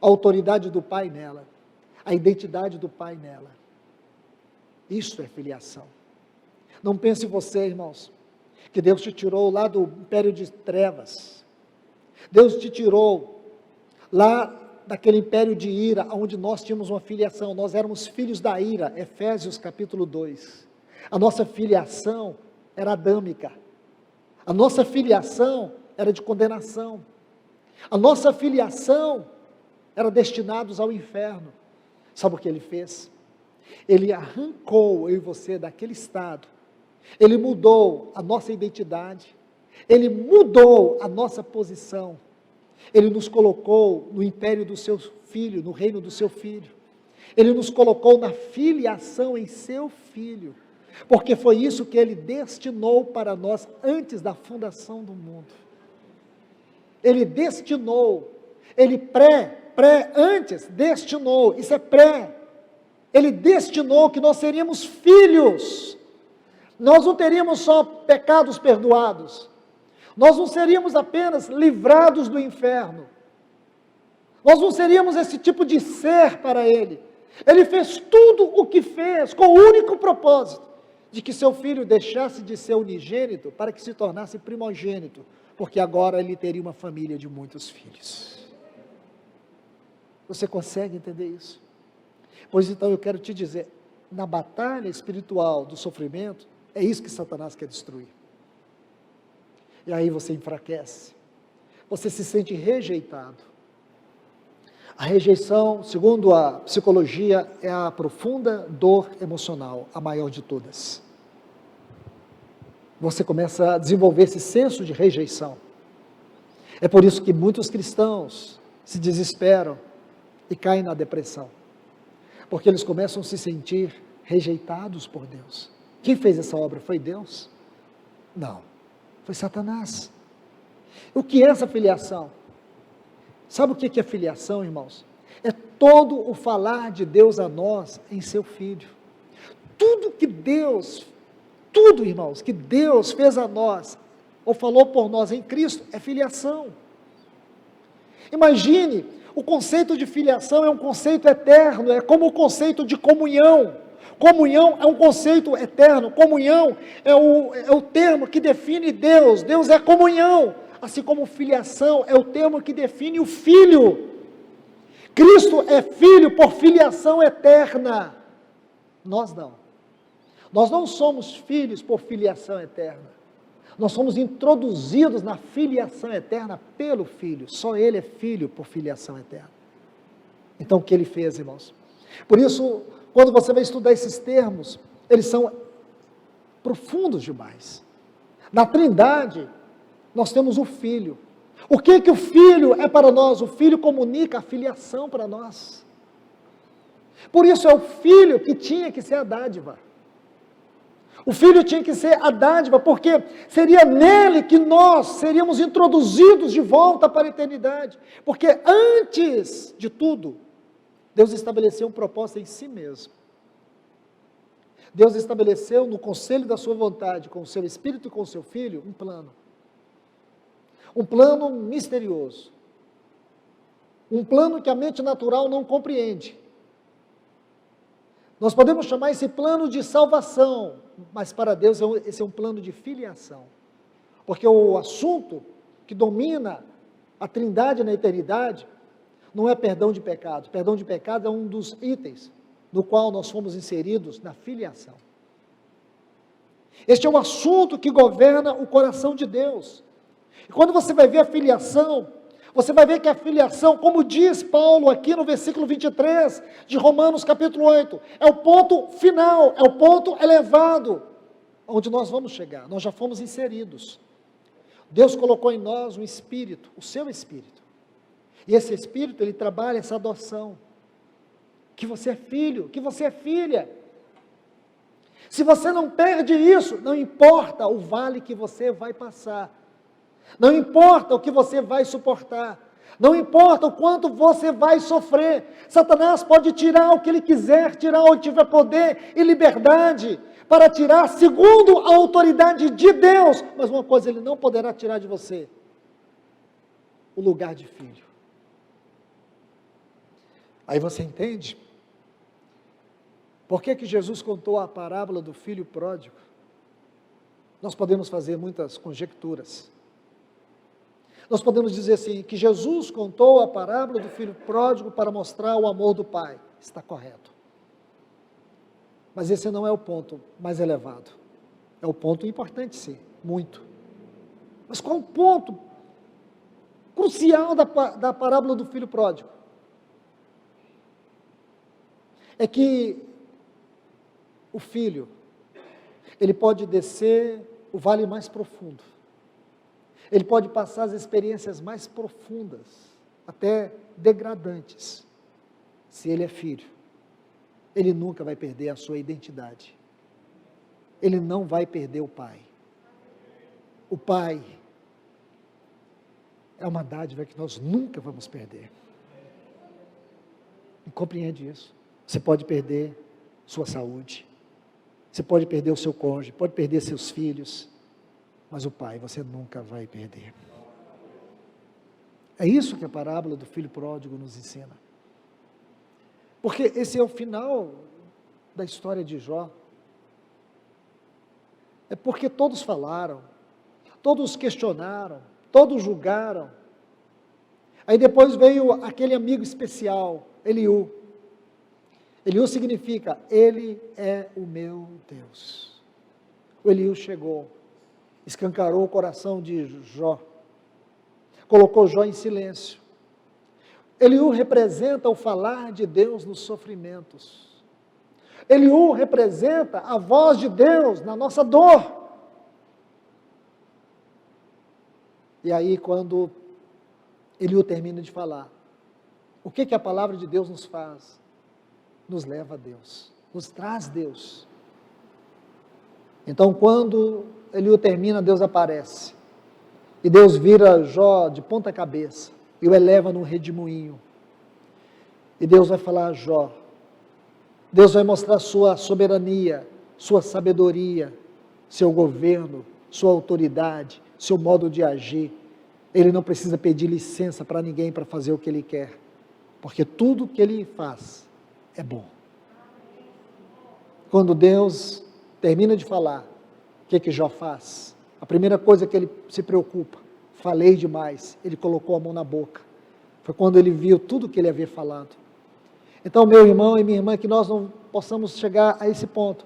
Speaker 1: A autoridade do pai nela. A identidade do pai nela. Isso é filiação. Não pense você, irmãos, que Deus te tirou lá do império de trevas. Deus te tirou lá daquele império de ira, onde nós tínhamos uma filiação. Nós éramos filhos da ira, Efésios capítulo 2. A nossa filiação era adâmica. A nossa filiação era de condenação. A nossa filiação era destinados ao inferno. Sabe o que ele fez? Ele arrancou eu e você daquele estado. Ele mudou a nossa identidade. Ele mudou a nossa posição. Ele nos colocou no império do seu filho, no reino do seu filho. Ele nos colocou na filiação em seu filho. Porque foi isso que ele destinou para nós antes da fundação do mundo. Ele destinou, ele antes, destinou, isso é pré. Ele destinou que nós seríamos filhos. Nós não teríamos só pecados perdoados. Nós não seríamos apenas livrados do inferno. Nós não seríamos esse tipo de ser para ele. Ele fez tudo o que fez com o único propósito de que seu filho deixasse de ser unigênito para que se tornasse primogênito, porque agora ele teria uma família de muitos filhos. Você consegue entender isso? Pois então eu quero te dizer, na batalha espiritual do sofrimento, é isso que Satanás quer destruir. E aí você enfraquece, você se sente rejeitado. A rejeição, segundo a psicologia, é a profunda dor emocional, a maior de todas. Você começa a desenvolver esse senso de rejeição. É por isso que muitos cristãos se desesperam e caem na depressão. Porque eles começam a se sentir rejeitados por Deus. Quem fez essa obra? Foi Deus? Não, foi Satanás. O que é essa filiação? Sabe o que é filiação, irmãos? É todo o falar de Deus a nós em seu Filho. Tudo, irmãos, que Deus fez a nós, ou falou por nós em Cristo, é filiação. Imagine, o conceito de filiação é um conceito eterno, é como o conceito de comunhão. Comunhão é um conceito eterno, comunhão é o termo que define Deus. Deus é comunhão, assim como filiação é o termo que define o Filho. Cristo é Filho por filiação eterna, nós não. Nós não somos filhos por filiação eterna, nós somos introduzidos na filiação eterna pelo Filho, só Ele é Filho por filiação eterna. Então o que Ele fez, irmãos? Por isso, quando você vai estudar esses termos, eles são profundos demais. Na Trindade, nós temos o Filho. O que o Filho é para nós? O Filho comunica a filiação para nós. Por isso é o Filho que tinha que ser a dádiva. O Filho tinha que ser a dádiva, porque seria nele que nós seríamos introduzidos de volta para a eternidade. Porque antes de tudo, Deus estabeleceu um propósito em si mesmo. Deus estabeleceu no conselho da sua vontade, com o seu Espírito e com o seu Filho, um plano. Um plano misterioso. Um plano que a mente natural não compreende. Nós podemos chamar esse plano de salvação, mas para Deus esse é um plano de filiação. Porque o assunto que domina a Trindade na eternidade não é perdão de pecados. Perdão de pecados é um dos itens no qual nós fomos inseridos na filiação. Este é um assunto que governa o coração de Deus. E quando você vai ver a filiação, você vai ver que a filiação, como diz Paulo aqui no versículo 23 de Romanos capítulo 8, é o ponto final, é o ponto elevado, onde nós vamos chegar. Nós já fomos inseridos. Deus colocou em nós um espírito, o seu espírito. E esse espírito, ele trabalha essa adoção. Que você é filho, que você é filha. Se você não perde isso, não importa o vale que você vai passar. Não importa o que você vai suportar, não importa o quanto você vai sofrer, Satanás pode tirar o que ele quiser, tirar onde tiver poder e liberdade, para tirar segundo a autoridade de Deus, mas uma coisa ele não poderá tirar de você, o lugar de filho. Aí você entende? Por que que Jesus contou a parábola do filho pródigo? Nós podemos fazer muitas conjecturas. Nós podemos dizer assim, que Jesus contou a parábola do filho pródigo para mostrar o amor do pai. Está correto. Mas esse não é o ponto mais elevado. É o ponto importante, sim, muito. Mas qual o ponto crucial da parábola do filho pródigo? É que o filho, ele pode descer o vale mais profundo. Ele pode passar as experiências mais profundas, até degradantes. Se ele é filho, ele nunca vai perder a sua identidade. Ele não vai perder o pai. O pai é uma dádiva que nós nunca vamos perder. E compreende isso? Você pode perder sua saúde, você pode perder o seu cônjuge, pode perder seus filhos, mas o pai você nunca vai perder. É isso que a parábola do filho pródigo nos ensina. Porque esse é o final da história de Jó. É porque todos falaram, todos questionaram, todos julgaram. Aí depois veio aquele amigo especial, Eliú. Eliú significa, ele é o meu Deus. O Eliú chegou, escancarou o coração de Jó, colocou Jó em silêncio. Eliú representa o falar de Deus nos sofrimentos. Eliú representa a voz de Deus na nossa dor. E aí quando Eliú termina de falar, o que a palavra de Deus nos faz? Nos leva a Deus, nos traz Deus. Então quando Eliú termina, Deus aparece, e Deus vira Jó de ponta cabeça, e o eleva num redemoinho, e Deus vai falar a Jó, Deus vai mostrar sua soberania, sua sabedoria, seu governo, sua autoridade, seu modo de agir. Ele não precisa pedir licença para ninguém para fazer o que ele quer, porque tudo que ele faz é bom. Quando Deus termina de falar, o que Jó faz? A primeira coisa que ele se preocupa, falei demais, ele colocou a mão na boca. Foi quando ele viu tudo que ele havia falado. Então, meu irmão e minha irmã, que nós não possamos chegar a esse ponto,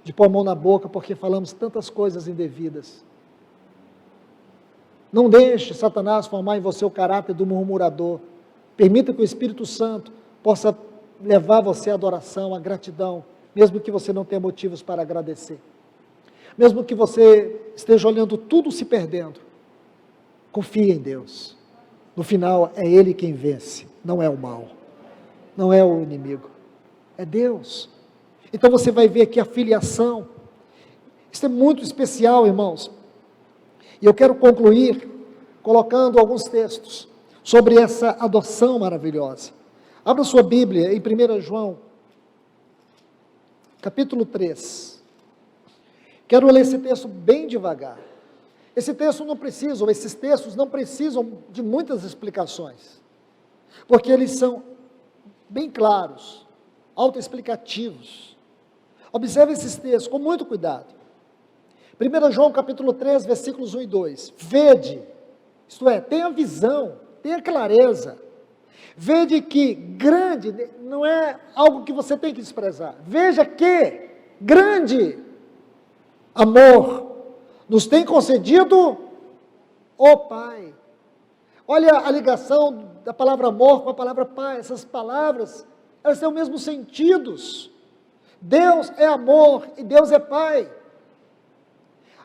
Speaker 1: de pôr a mão na boca, porque falamos tantas coisas indevidas. Não deixe Satanás formar em você o caráter do murmurador. Permita que o Espírito Santo possa levar você à adoração, à gratidão, mesmo que você não tenha motivos para agradecer. Mesmo que você esteja olhando tudo se perdendo, confie em Deus. No final, é Ele quem vence, não é o mal, não é o inimigo, é Deus. Então você vai ver aqui a filiação, Isso é muito especial, irmãos. E eu quero concluir colocando alguns textos sobre essa adoção maravilhosa. Abra sua Bíblia em 1 João, capítulo 3. Quero ler esse texto bem devagar. Esse texto não precisa, ou esses textos não precisam de muitas explicações, porque eles são bem claros, autoexplicativos. Observe esses textos com muito cuidado. 1 João capítulo 3, versículos 1 e 2. Vede, isto é, tenha visão, tenha clareza. Vede que grande não é algo que você tem que desprezar. Veja que grande amor nos tem concedido o Pai. Olha a ligação da palavra amor com a palavra Pai. Essas palavras, elas têm os mesmos sentidos. Deus é amor e Deus é Pai.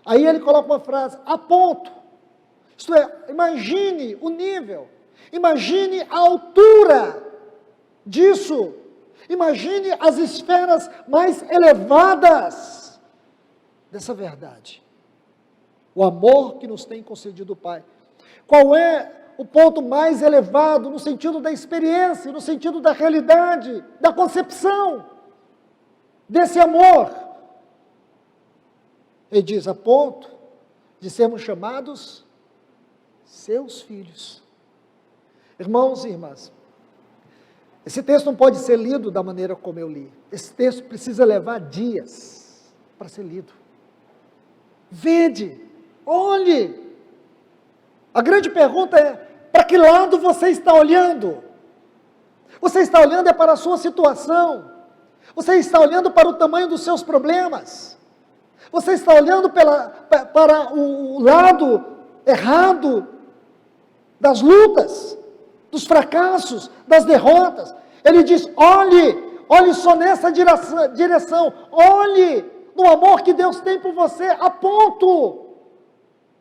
Speaker 1: Aí ele coloca uma frase, a ponto. Isto é, imagine o nível, imagine a altura disso, imagine as esferas mais elevadas dessa verdade. O amor que nos tem concedido o Pai. Qual é o ponto mais elevado no sentido da experiência, no sentido da realidade, da concepção desse amor? Ele diz, a ponto de sermos chamados seus filhos. Irmãos e irmãs, esse texto não pode ser lido da maneira como eu li. Esse texto precisa levar dias para ser lido. Vede, olhe. A grande pergunta é, para que lado você está olhando? Você está olhando para a sua situação? Você está olhando para o tamanho dos seus problemas? Você está olhando para o lado errado das lutas, dos fracassos, das derrotas? Ele diz, olhe só nessa direção, olhe no amor que Deus tem por você, a ponto. O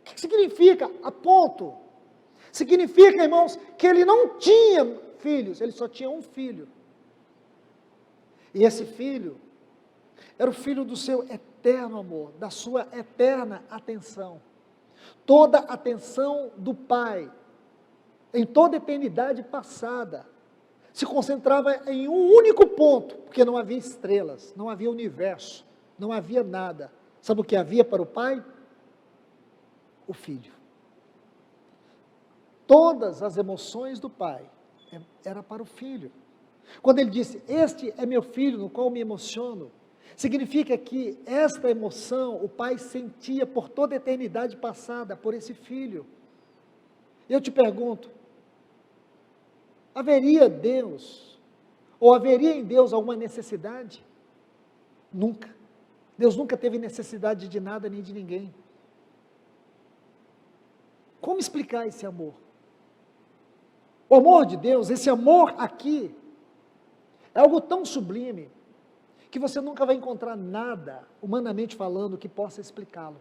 Speaker 1: que significa a ponto? Significa, irmãos, que ele não tinha filhos, ele só tinha um filho. E esse filho era o filho do seu eterno amor, da sua eterna atenção. Toda a atenção do Pai, em toda a eternidade passada, se concentrava em um único ponto, porque não havia estrelas, não havia universo, não havia nada. Sabe o que havia para o Pai? O Filho. Todas as emoções do Pai era para o Filho. Quando ele disse, este é meu filho no qual me emociono, significa que esta emoção o Pai sentia por toda a eternidade passada, por esse filho. Eu te pergunto, haveria Deus, ou haveria em Deus alguma necessidade? Nunca. Deus nunca teve necessidade de nada nem de ninguém. Como explicar esse amor? O amor de Deus, esse amor aqui, é algo tão sublime, que você nunca vai encontrar nada, humanamente falando, que possa explicá-lo.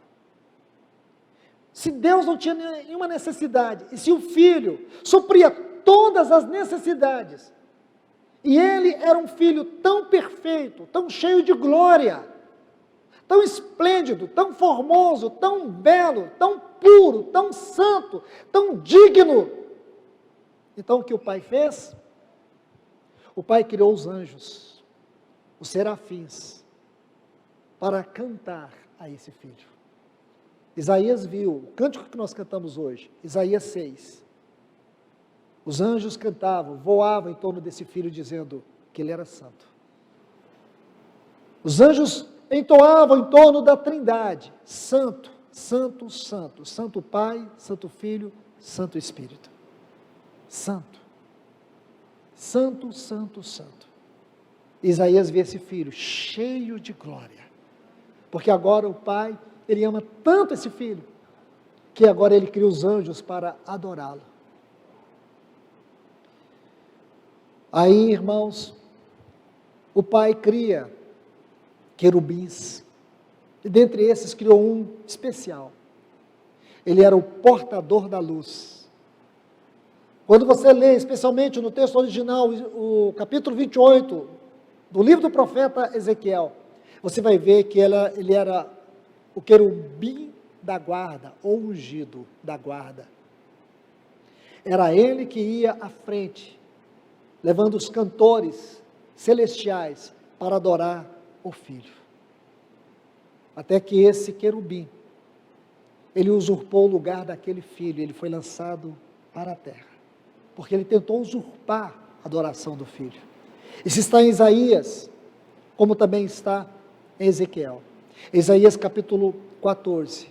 Speaker 1: Se Deus não tinha nenhuma necessidade, e se o Filho supria todas as necessidades, e ele era um filho tão perfeito, tão cheio de glória, tão esplêndido, tão formoso, tão belo, tão puro, tão santo, tão digno. Então o que o Pai fez? O Pai criou os anjos, os serafins, para cantar a esse filho. Isaías viu, o cântico que nós cantamos hoje, Isaías 6. Os anjos cantavam, voavam em torno desse filho, dizendo que ele era santo. Os anjos entoavam em torno da Trindade, santo, santo, santo, santo Pai, santo Filho, santo Espírito. Santo. Santo, santo, santo. Isaías vê esse filho cheio de glória, porque agora o Pai, ele ama tanto esse filho, que agora ele cria os anjos para adorá-lo. Aí, irmãos, o Pai cria querubins, e dentre esses criou um especial. Ele era o portador da luz. Quando você lê, especialmente no texto original, o capítulo 28, do livro do profeta Ezequiel, você vai ver que ele era o querubim da guarda, ou ungido da guarda. Era ele que ia à frente, levando os cantores celestiais para adorar o Filho. Até que esse querubim, ele usurpou o lugar daquele filho, ele foi lançado para a terra, porque ele tentou usurpar a adoração do Filho. Isso está em Isaías, como também está em Ezequiel. Isaías capítulo 14,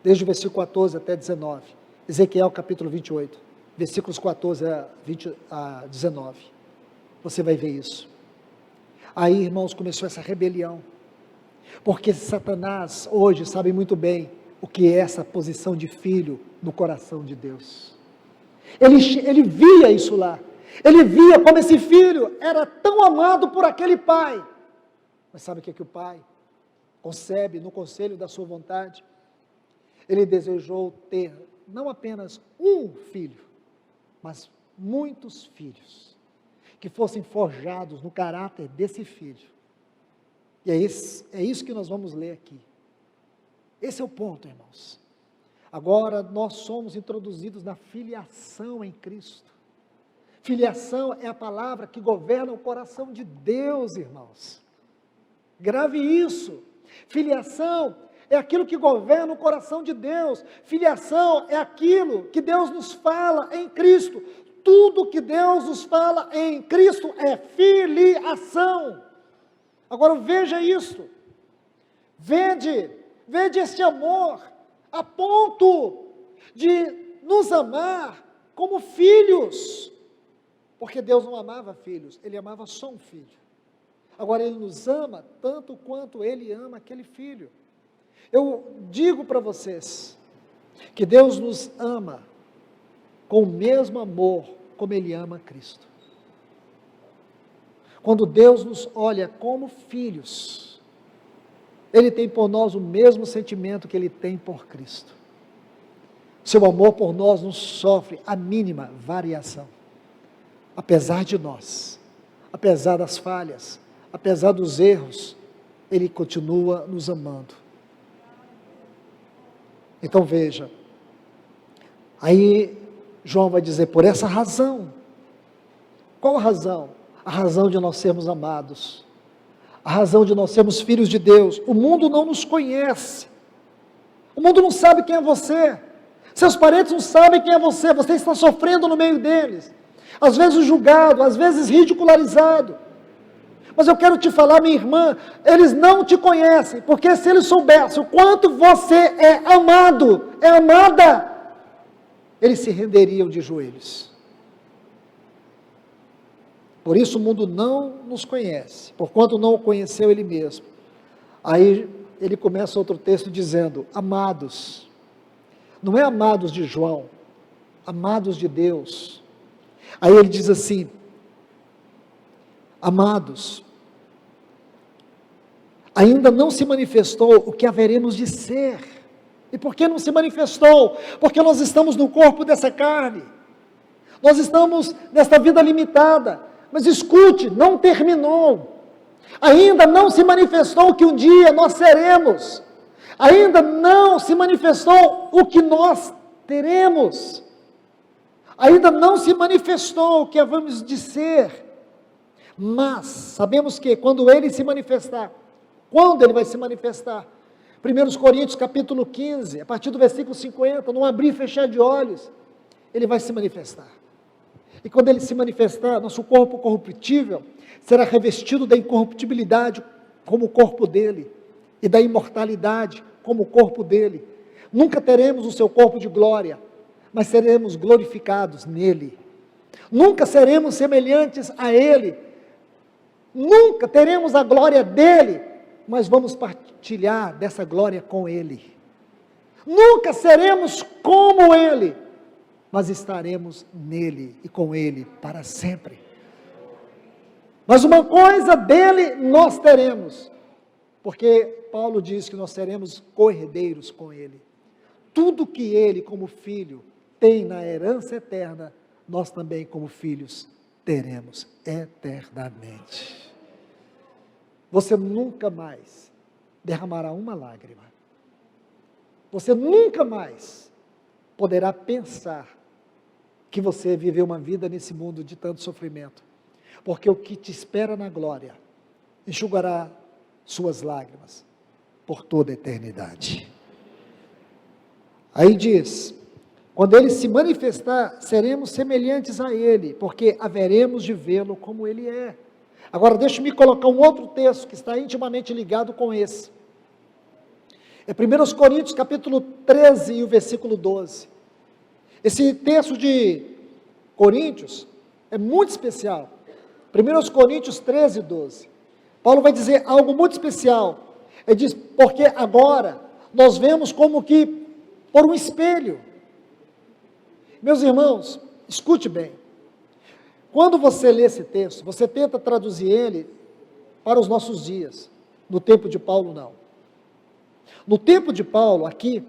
Speaker 1: desde o versículo 14 até 19. Ezequiel capítulo 28, versículos 14 a 19. Você vai ver isso. Aí, irmãos, começou essa rebelião, porque Satanás hoje sabe muito bem o que é essa posição de filho no coração de Deus. Ele via isso lá, ele via como esse filho era tão amado por aquele pai. Mas sabe o que o pai concebe no conselho da sua vontade? Ele desejou ter não apenas um filho, mas muitos filhos, que fossem forjados no caráter desse filho. E é isso que nós vamos ler aqui. Esse é o ponto, irmãos. Agora nós somos introduzidos na filiação em Cristo. Filiação é a palavra que governa o coração de Deus, irmãos. Grave isso. Filiação é aquilo que governa o coração de Deus. Filiação é aquilo que Deus nos fala em Cristo. Tudo que Deus nos fala em Cristo é filiação. Agora veja isso. Vede este amor a ponto de nos amar como filhos. Porque Deus não amava filhos, Ele amava só um filho. Agora Ele nos ama tanto quanto Ele ama aquele filho. Eu digo para vocês que Deus nos ama com o mesmo amor como Ele ama Cristo. Quando Deus nos olha como filhos, Ele tem por nós o mesmo sentimento que Ele tem por Cristo. Seu amor por nós não sofre a mínima variação. Apesar de nós, apesar das falhas, apesar dos erros, Ele continua nos amando. Então veja, aí João vai dizer, por essa razão. Qual a razão? A razão de nós sermos amados, a razão de nós sermos filhos de Deus. O mundo não nos conhece, o mundo não sabe quem é você, seus parentes não sabem quem é você, você está sofrendo no meio deles, às vezes julgado, às vezes ridicularizado. Mas eu quero te falar, minha irmã, eles não te conhecem, porque se eles soubessem o quanto você é amado, é amada, eles se renderiam de joelhos. Por isso o mundo não nos conhece, porquanto não o conheceu Ele mesmo. Aí ele começa outro texto dizendo, amados, não é amados de João, amados de Deus. Aí ele diz assim, amados, ainda não se manifestou o que haveremos de ser. E por que não se manifestou? Porque nós estamos no corpo dessa carne, nós estamos nesta vida limitada. Mas escute, não terminou, ainda não se manifestou o que um dia nós seremos, ainda não se manifestou o que nós teremos, ainda não se manifestou o que havemos de ser, mas sabemos que quando Ele se manifestar, quando Ele vai se manifestar, 1 Coríntios capítulo 15, a partir do versículo 50, num abrir e fechar de olhos, Ele vai se manifestar. E quando Ele se manifestar, nosso corpo corruptível será revestido da incorruptibilidade como o corpo dele, e da imortalidade como o corpo dele. Nunca teremos o seu corpo de glória, mas seremos glorificados nele. Nunca seremos semelhantes a Ele, nunca teremos a glória dele, mas vamos partilhar dessa glória com Ele. Nunca seremos como Ele, mas estaremos nele e com Ele para sempre. Mas uma coisa dele nós teremos, porque Paulo diz que nós seremos co-herdeiros com Ele. Tudo que Ele, como filho, tem na herança eterna, nós também, como filhos, teremos eternamente. Você nunca mais derramará uma lágrima. você nunca mais poderá pensar que você viveu uma vida nesse mundo de tanto sofrimento, porque o que te espera na glória enxugará suas lágrimas por toda a eternidade. Aí diz, quando ele se manifestar, seremos semelhantes a ele, porque haveremos de vê-lo como ele é. Agora deixe-me colocar um outro texto que está intimamente ligado com esse. É 1 Coríntios capítulo 13 e o versículo 12. Esse texto de Coríntios é muito especial. 1 Coríntios 13, 12. Paulo vai dizer algo muito especial. Ele diz, porque agora nós vemos como que por um espelho. Meus irmãos, escute bem. Quando você lê esse texto, você tenta traduzir ele para os nossos dias. No tempo de Paulo, não. No tempo de Paulo, aqui,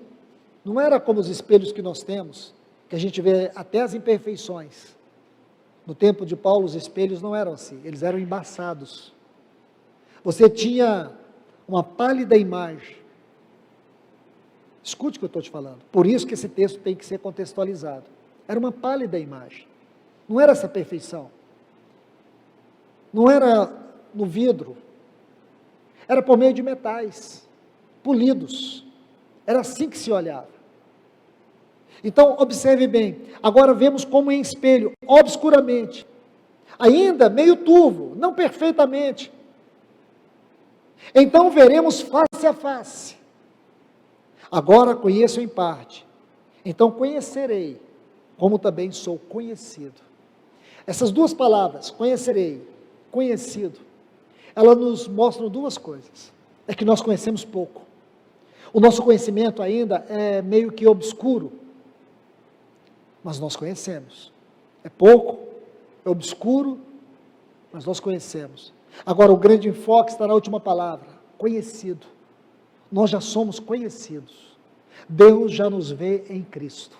Speaker 1: não era como os espelhos que nós temos, que a gente vê até as imperfeições. No tempo de Paulo, os espelhos não eram assim, eles eram embaçados. Você tinha uma pálida imagem. Escute o que eu estou te falando. Por isso que esse texto tem que ser contextualizado. Era uma pálida imagem. Não era essa perfeição. Não era no vidro. Era por meio de metais, polidos. Era assim que se olhava. Então, observe bem. Agora vemos como em espelho, obscuramente. Ainda meio turvo, não perfeitamente. Então veremos face a face. Agora conheço em parte. Então conhecerei, como também sou conhecido. Essas duas palavras, conhecerei, conhecido, elas nos mostram duas coisas. É que nós conhecemos pouco. O nosso conhecimento ainda é meio que obscuro. Mas nós conhecemos. É pouco, é obscuro, mas nós conhecemos. Agora o grande enfoque está na última palavra, conhecido. Nós já somos conhecidos. Deus já nos vê em Cristo.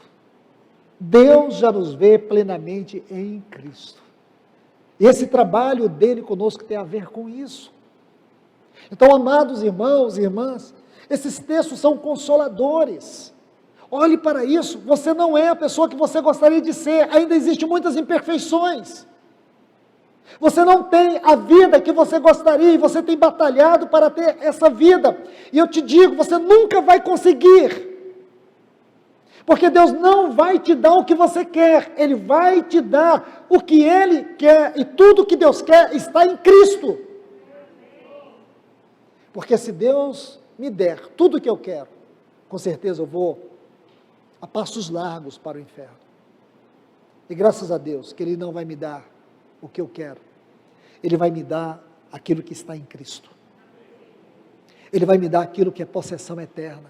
Speaker 1: Deus já nos vê plenamente em Cristo. E esse trabalho dele conosco tem a ver com isso. Então, amados irmãos e irmãs, esses textos são consoladores. Olhe para isso, você não é a pessoa que você gostaria de ser, ainda existem muitas imperfeições. Você não tem a vida que você gostaria, e você tem batalhado para ter essa vida. E eu te digo, você nunca vai conseguir. Porque Deus não vai te dar o que você quer, Ele vai te dar o que Ele quer, e tudo que Deus quer está em Cristo. Porque se Deus me der tudo o que eu quero, com certeza eu vou a passos largos para o inferno. E graças a Deus que Ele não vai me dar o que eu quero. Ele vai me dar aquilo que está em Cristo. Ele vai me dar aquilo que é possessão eterna.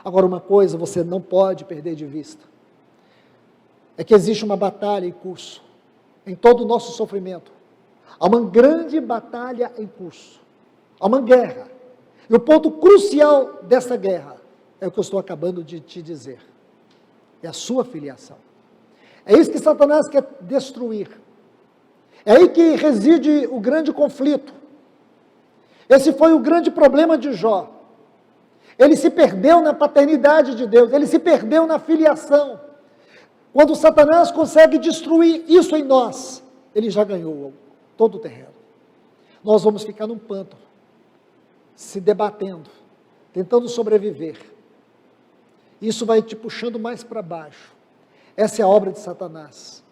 Speaker 1: Agora, uma coisa você não pode perder de vista, é que existe uma batalha em curso, em todo o nosso sofrimento. Há uma grande batalha em curso, há uma guerra, e o ponto crucial dessa guerra, é o que eu estou acabando de te dizer, é a sua filiação. É isso que Satanás quer destruir, é aí que reside o grande conflito. Esse foi o grande problema de Jó. Ele se perdeu na paternidade de Deus, ele se perdeu na filiação. Quando Satanás consegue destruir isso em nós, ele já ganhou todo o terreno. Nós vamos ficar num pântano, se debatendo, tentando sobreviver. Isso vai te puxando mais para baixo. Essa é a obra de Satanás.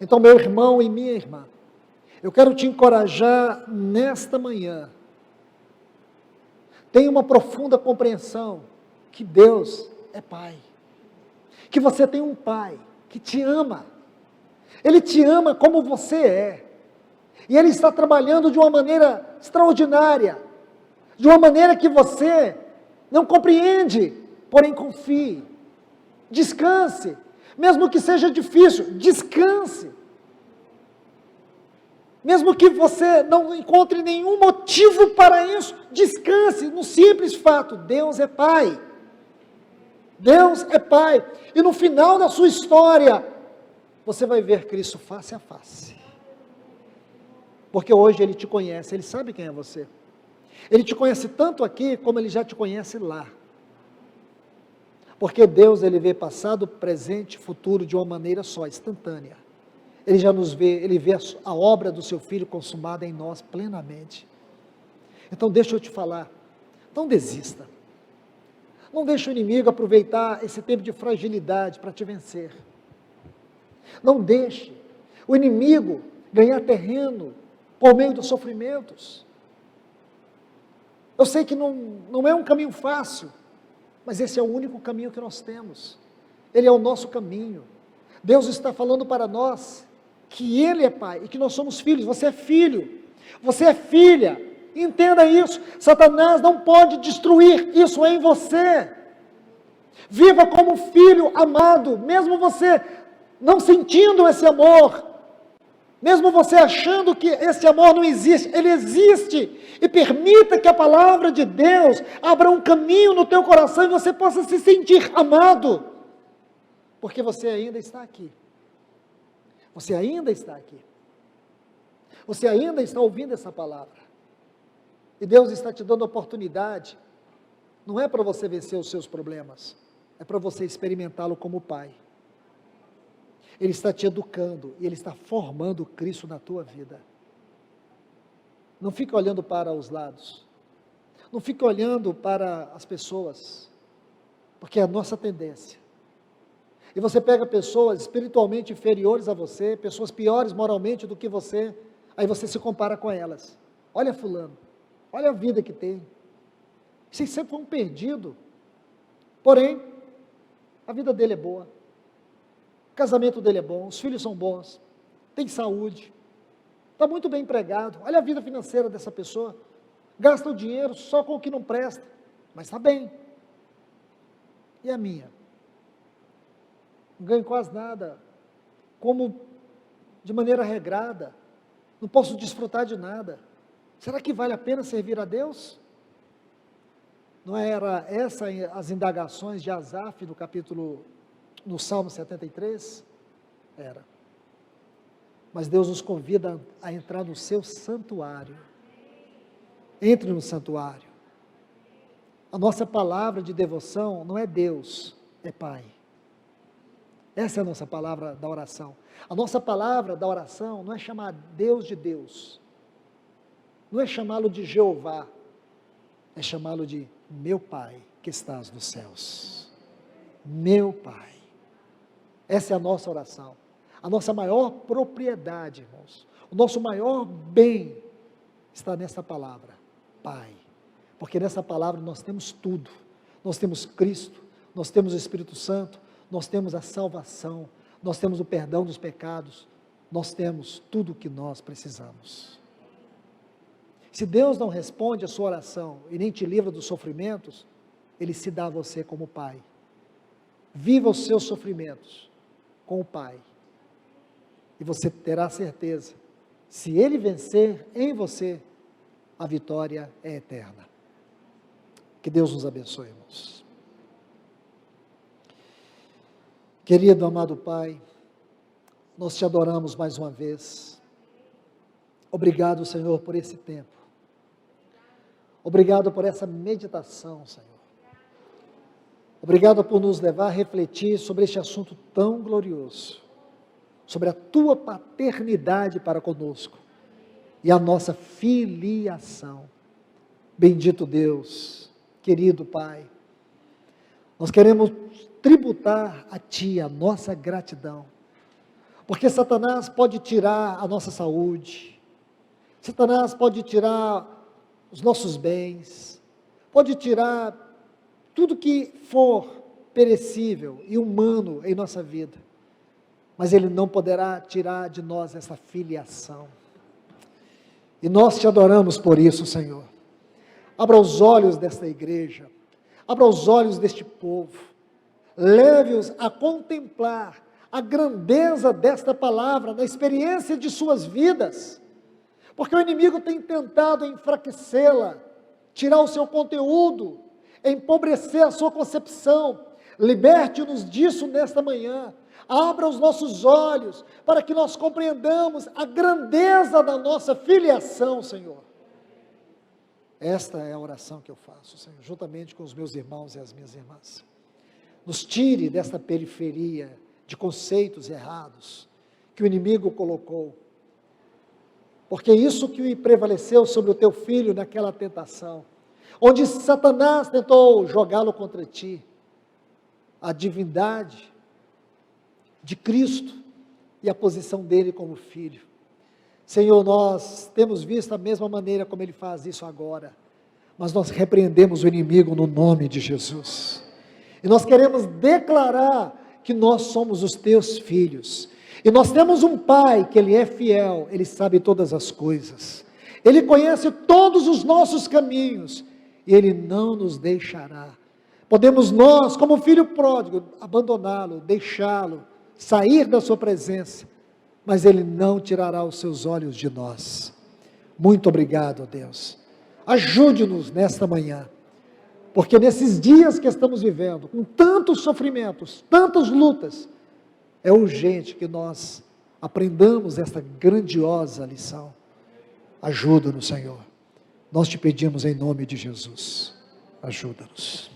Speaker 1: Então, meu irmão e minha irmã, eu quero te encorajar nesta manhã. Tenha uma profunda compreensão que Deus é Pai. Que você tem um Pai que te ama. Ele te ama como você é. E Ele está trabalhando de uma maneira extraordinária. De uma maneira que você não compreende, porém confie. Descanse. Mesmo que seja difícil, descanse. Mesmo que você não encontre nenhum motivo para isso, descanse no simples fato, Deus é Pai. Deus é Pai. E no final da sua história, você vai ver Cristo face a face. Porque hoje Ele te conhece, Ele sabe quem é você. Ele te conhece tanto aqui, como Ele já te conhece lá. Porque Deus, Ele vê passado, presente e futuro de uma maneira só, instantânea. Ele já nos vê, Ele vê a obra do Seu Filho consumada em nós plenamente. Então deixa eu te falar, não desista. Não deixe o inimigo aproveitar esse tempo de fragilidade para te vencer. Não deixe o inimigo ganhar terreno por meio dos sofrimentos. Eu sei que não é um caminho fácil, mas esse é o único caminho que nós temos. Ele é o nosso caminho. Deus está falando para nós que Ele é Pai e que nós somos filhos. Você é filho, você é filha. Entenda isso. Satanás não pode destruir isso em você. Viva como filho amado, mesmo você não sentindo esse amor, mesmo você achando que esse amor não existe, ele existe. E permita que a palavra de Deus abra um caminho no teu coração e você possa se sentir amado, porque você ainda está aqui. Você ainda está aqui. Você ainda está ouvindo essa palavra. E Deus está te dando oportunidade, não é para você vencer os seus problemas, é para você experimentá-lo como Pai. Ele está te educando e Ele está formando Cristo na tua vida. Não fique olhando para os lados, não fique olhando para as pessoas, porque é a nossa tendência. E você pega pessoas espiritualmente inferiores a você, pessoas piores moralmente do que você, aí você se compara com elas. Olha fulano, olha a vida que tem. Você sempre foi um perdido, porém, a vida dele é boa, o casamento dele é bom, os filhos são bons, tem saúde, está muito bem empregado, olha a vida financeira dessa pessoa, gasta o dinheiro só com o que não presta, mas está bem. E a minha? Não ganho quase nada, como de maneira regrada, não posso desfrutar de nada. Será que vale a pena servir a Deus? Não era essa as indagações de Asaf no Salmo 73? Era. Mas Deus nos convida a entrar no seu santuário. Entre no santuário. A nossa palavra de devoção não é Deus, é Pai. Essa é a nossa palavra da oração. A nossa palavra da oração não é chamar Deus de Deus. Não é chamá-lo de Jeová. É chamá-lo de meu Pai que estás nos céus. Meu Pai. Essa é a nossa oração. A nossa maior propriedade, irmãos. O nosso maior bem está nessa palavra, Pai. Porque nessa palavra nós temos tudo. Nós temos Cristo, nós temos o Espírito Santo, nós temos a salvação, nós temos o perdão dos pecados, nós temos tudo o que nós precisamos. Se Deus não responde a sua oração e nem te livra dos sofrimentos, Ele se dá a você como Pai. Viva os seus sofrimentos com o Pai. E você terá certeza, se Ele vencer em você, a vitória é eterna. Que Deus nos abençoe, irmãos. Querido, amado Pai, nós te adoramos mais uma vez. Obrigado, Senhor, por esse tempo. Obrigado por essa meditação, Senhor. Obrigado por nos levar a refletir sobre este assunto tão glorioso, sobre a tua paternidade para conosco e a nossa filiação. Bendito Deus, querido Pai, nós queremos tributar a Ti a nossa gratidão, porque Satanás pode tirar a nossa saúde, Satanás pode tirar os nossos bens, pode tirar tudo que for perecível e humano em nossa vida, mas Ele não poderá tirar de nós essa filiação. E nós te adoramos por isso, Senhor. Abra os olhos desta igreja, abra os olhos deste povo, leve-os a contemplar a grandeza desta palavra na experiência de suas vidas, porque o inimigo tem tentado enfraquecê-la, tirar o seu conteúdo, empobrecer a sua concepção. Liberte-nos disso nesta manhã. Abra os nossos olhos para que nós compreendamos a grandeza da nossa filiação, Senhor. Esta é a oração que eu faço, Senhor, juntamente com os meus irmãos e as minhas irmãs. nos tire dessa periferia de conceitos errados que o inimigo colocou. Porque isso que prevaleceu sobre o teu filho naquela tentação, onde Satanás tentou jogá-lo contra ti, a divindade de Cristo e a posição dele como filho. Senhor, nós temos visto a mesma maneira como ele faz isso agora, mas nós repreendemos o inimigo no nome de Jesus. E nós queremos declarar que nós somos os teus filhos. E nós temos um Pai que Ele é fiel, Ele sabe todas as coisas. Ele conhece todos os nossos caminhos e Ele não nos deixará. Podemos nós, como filho pródigo, abandoná-lo, deixá-lo, sair da sua presença, mas Ele não tirará os seus olhos de nós. Muito obrigado, Deus. Ajude-nos nesta manhã, porque nesses dias que estamos vivendo, com tantos sofrimentos, tantas lutas, é urgente que nós aprendamos esta grandiosa lição. Ajuda-nos, Senhor. Nós te pedimos em nome de Jesus. Ajuda-nos.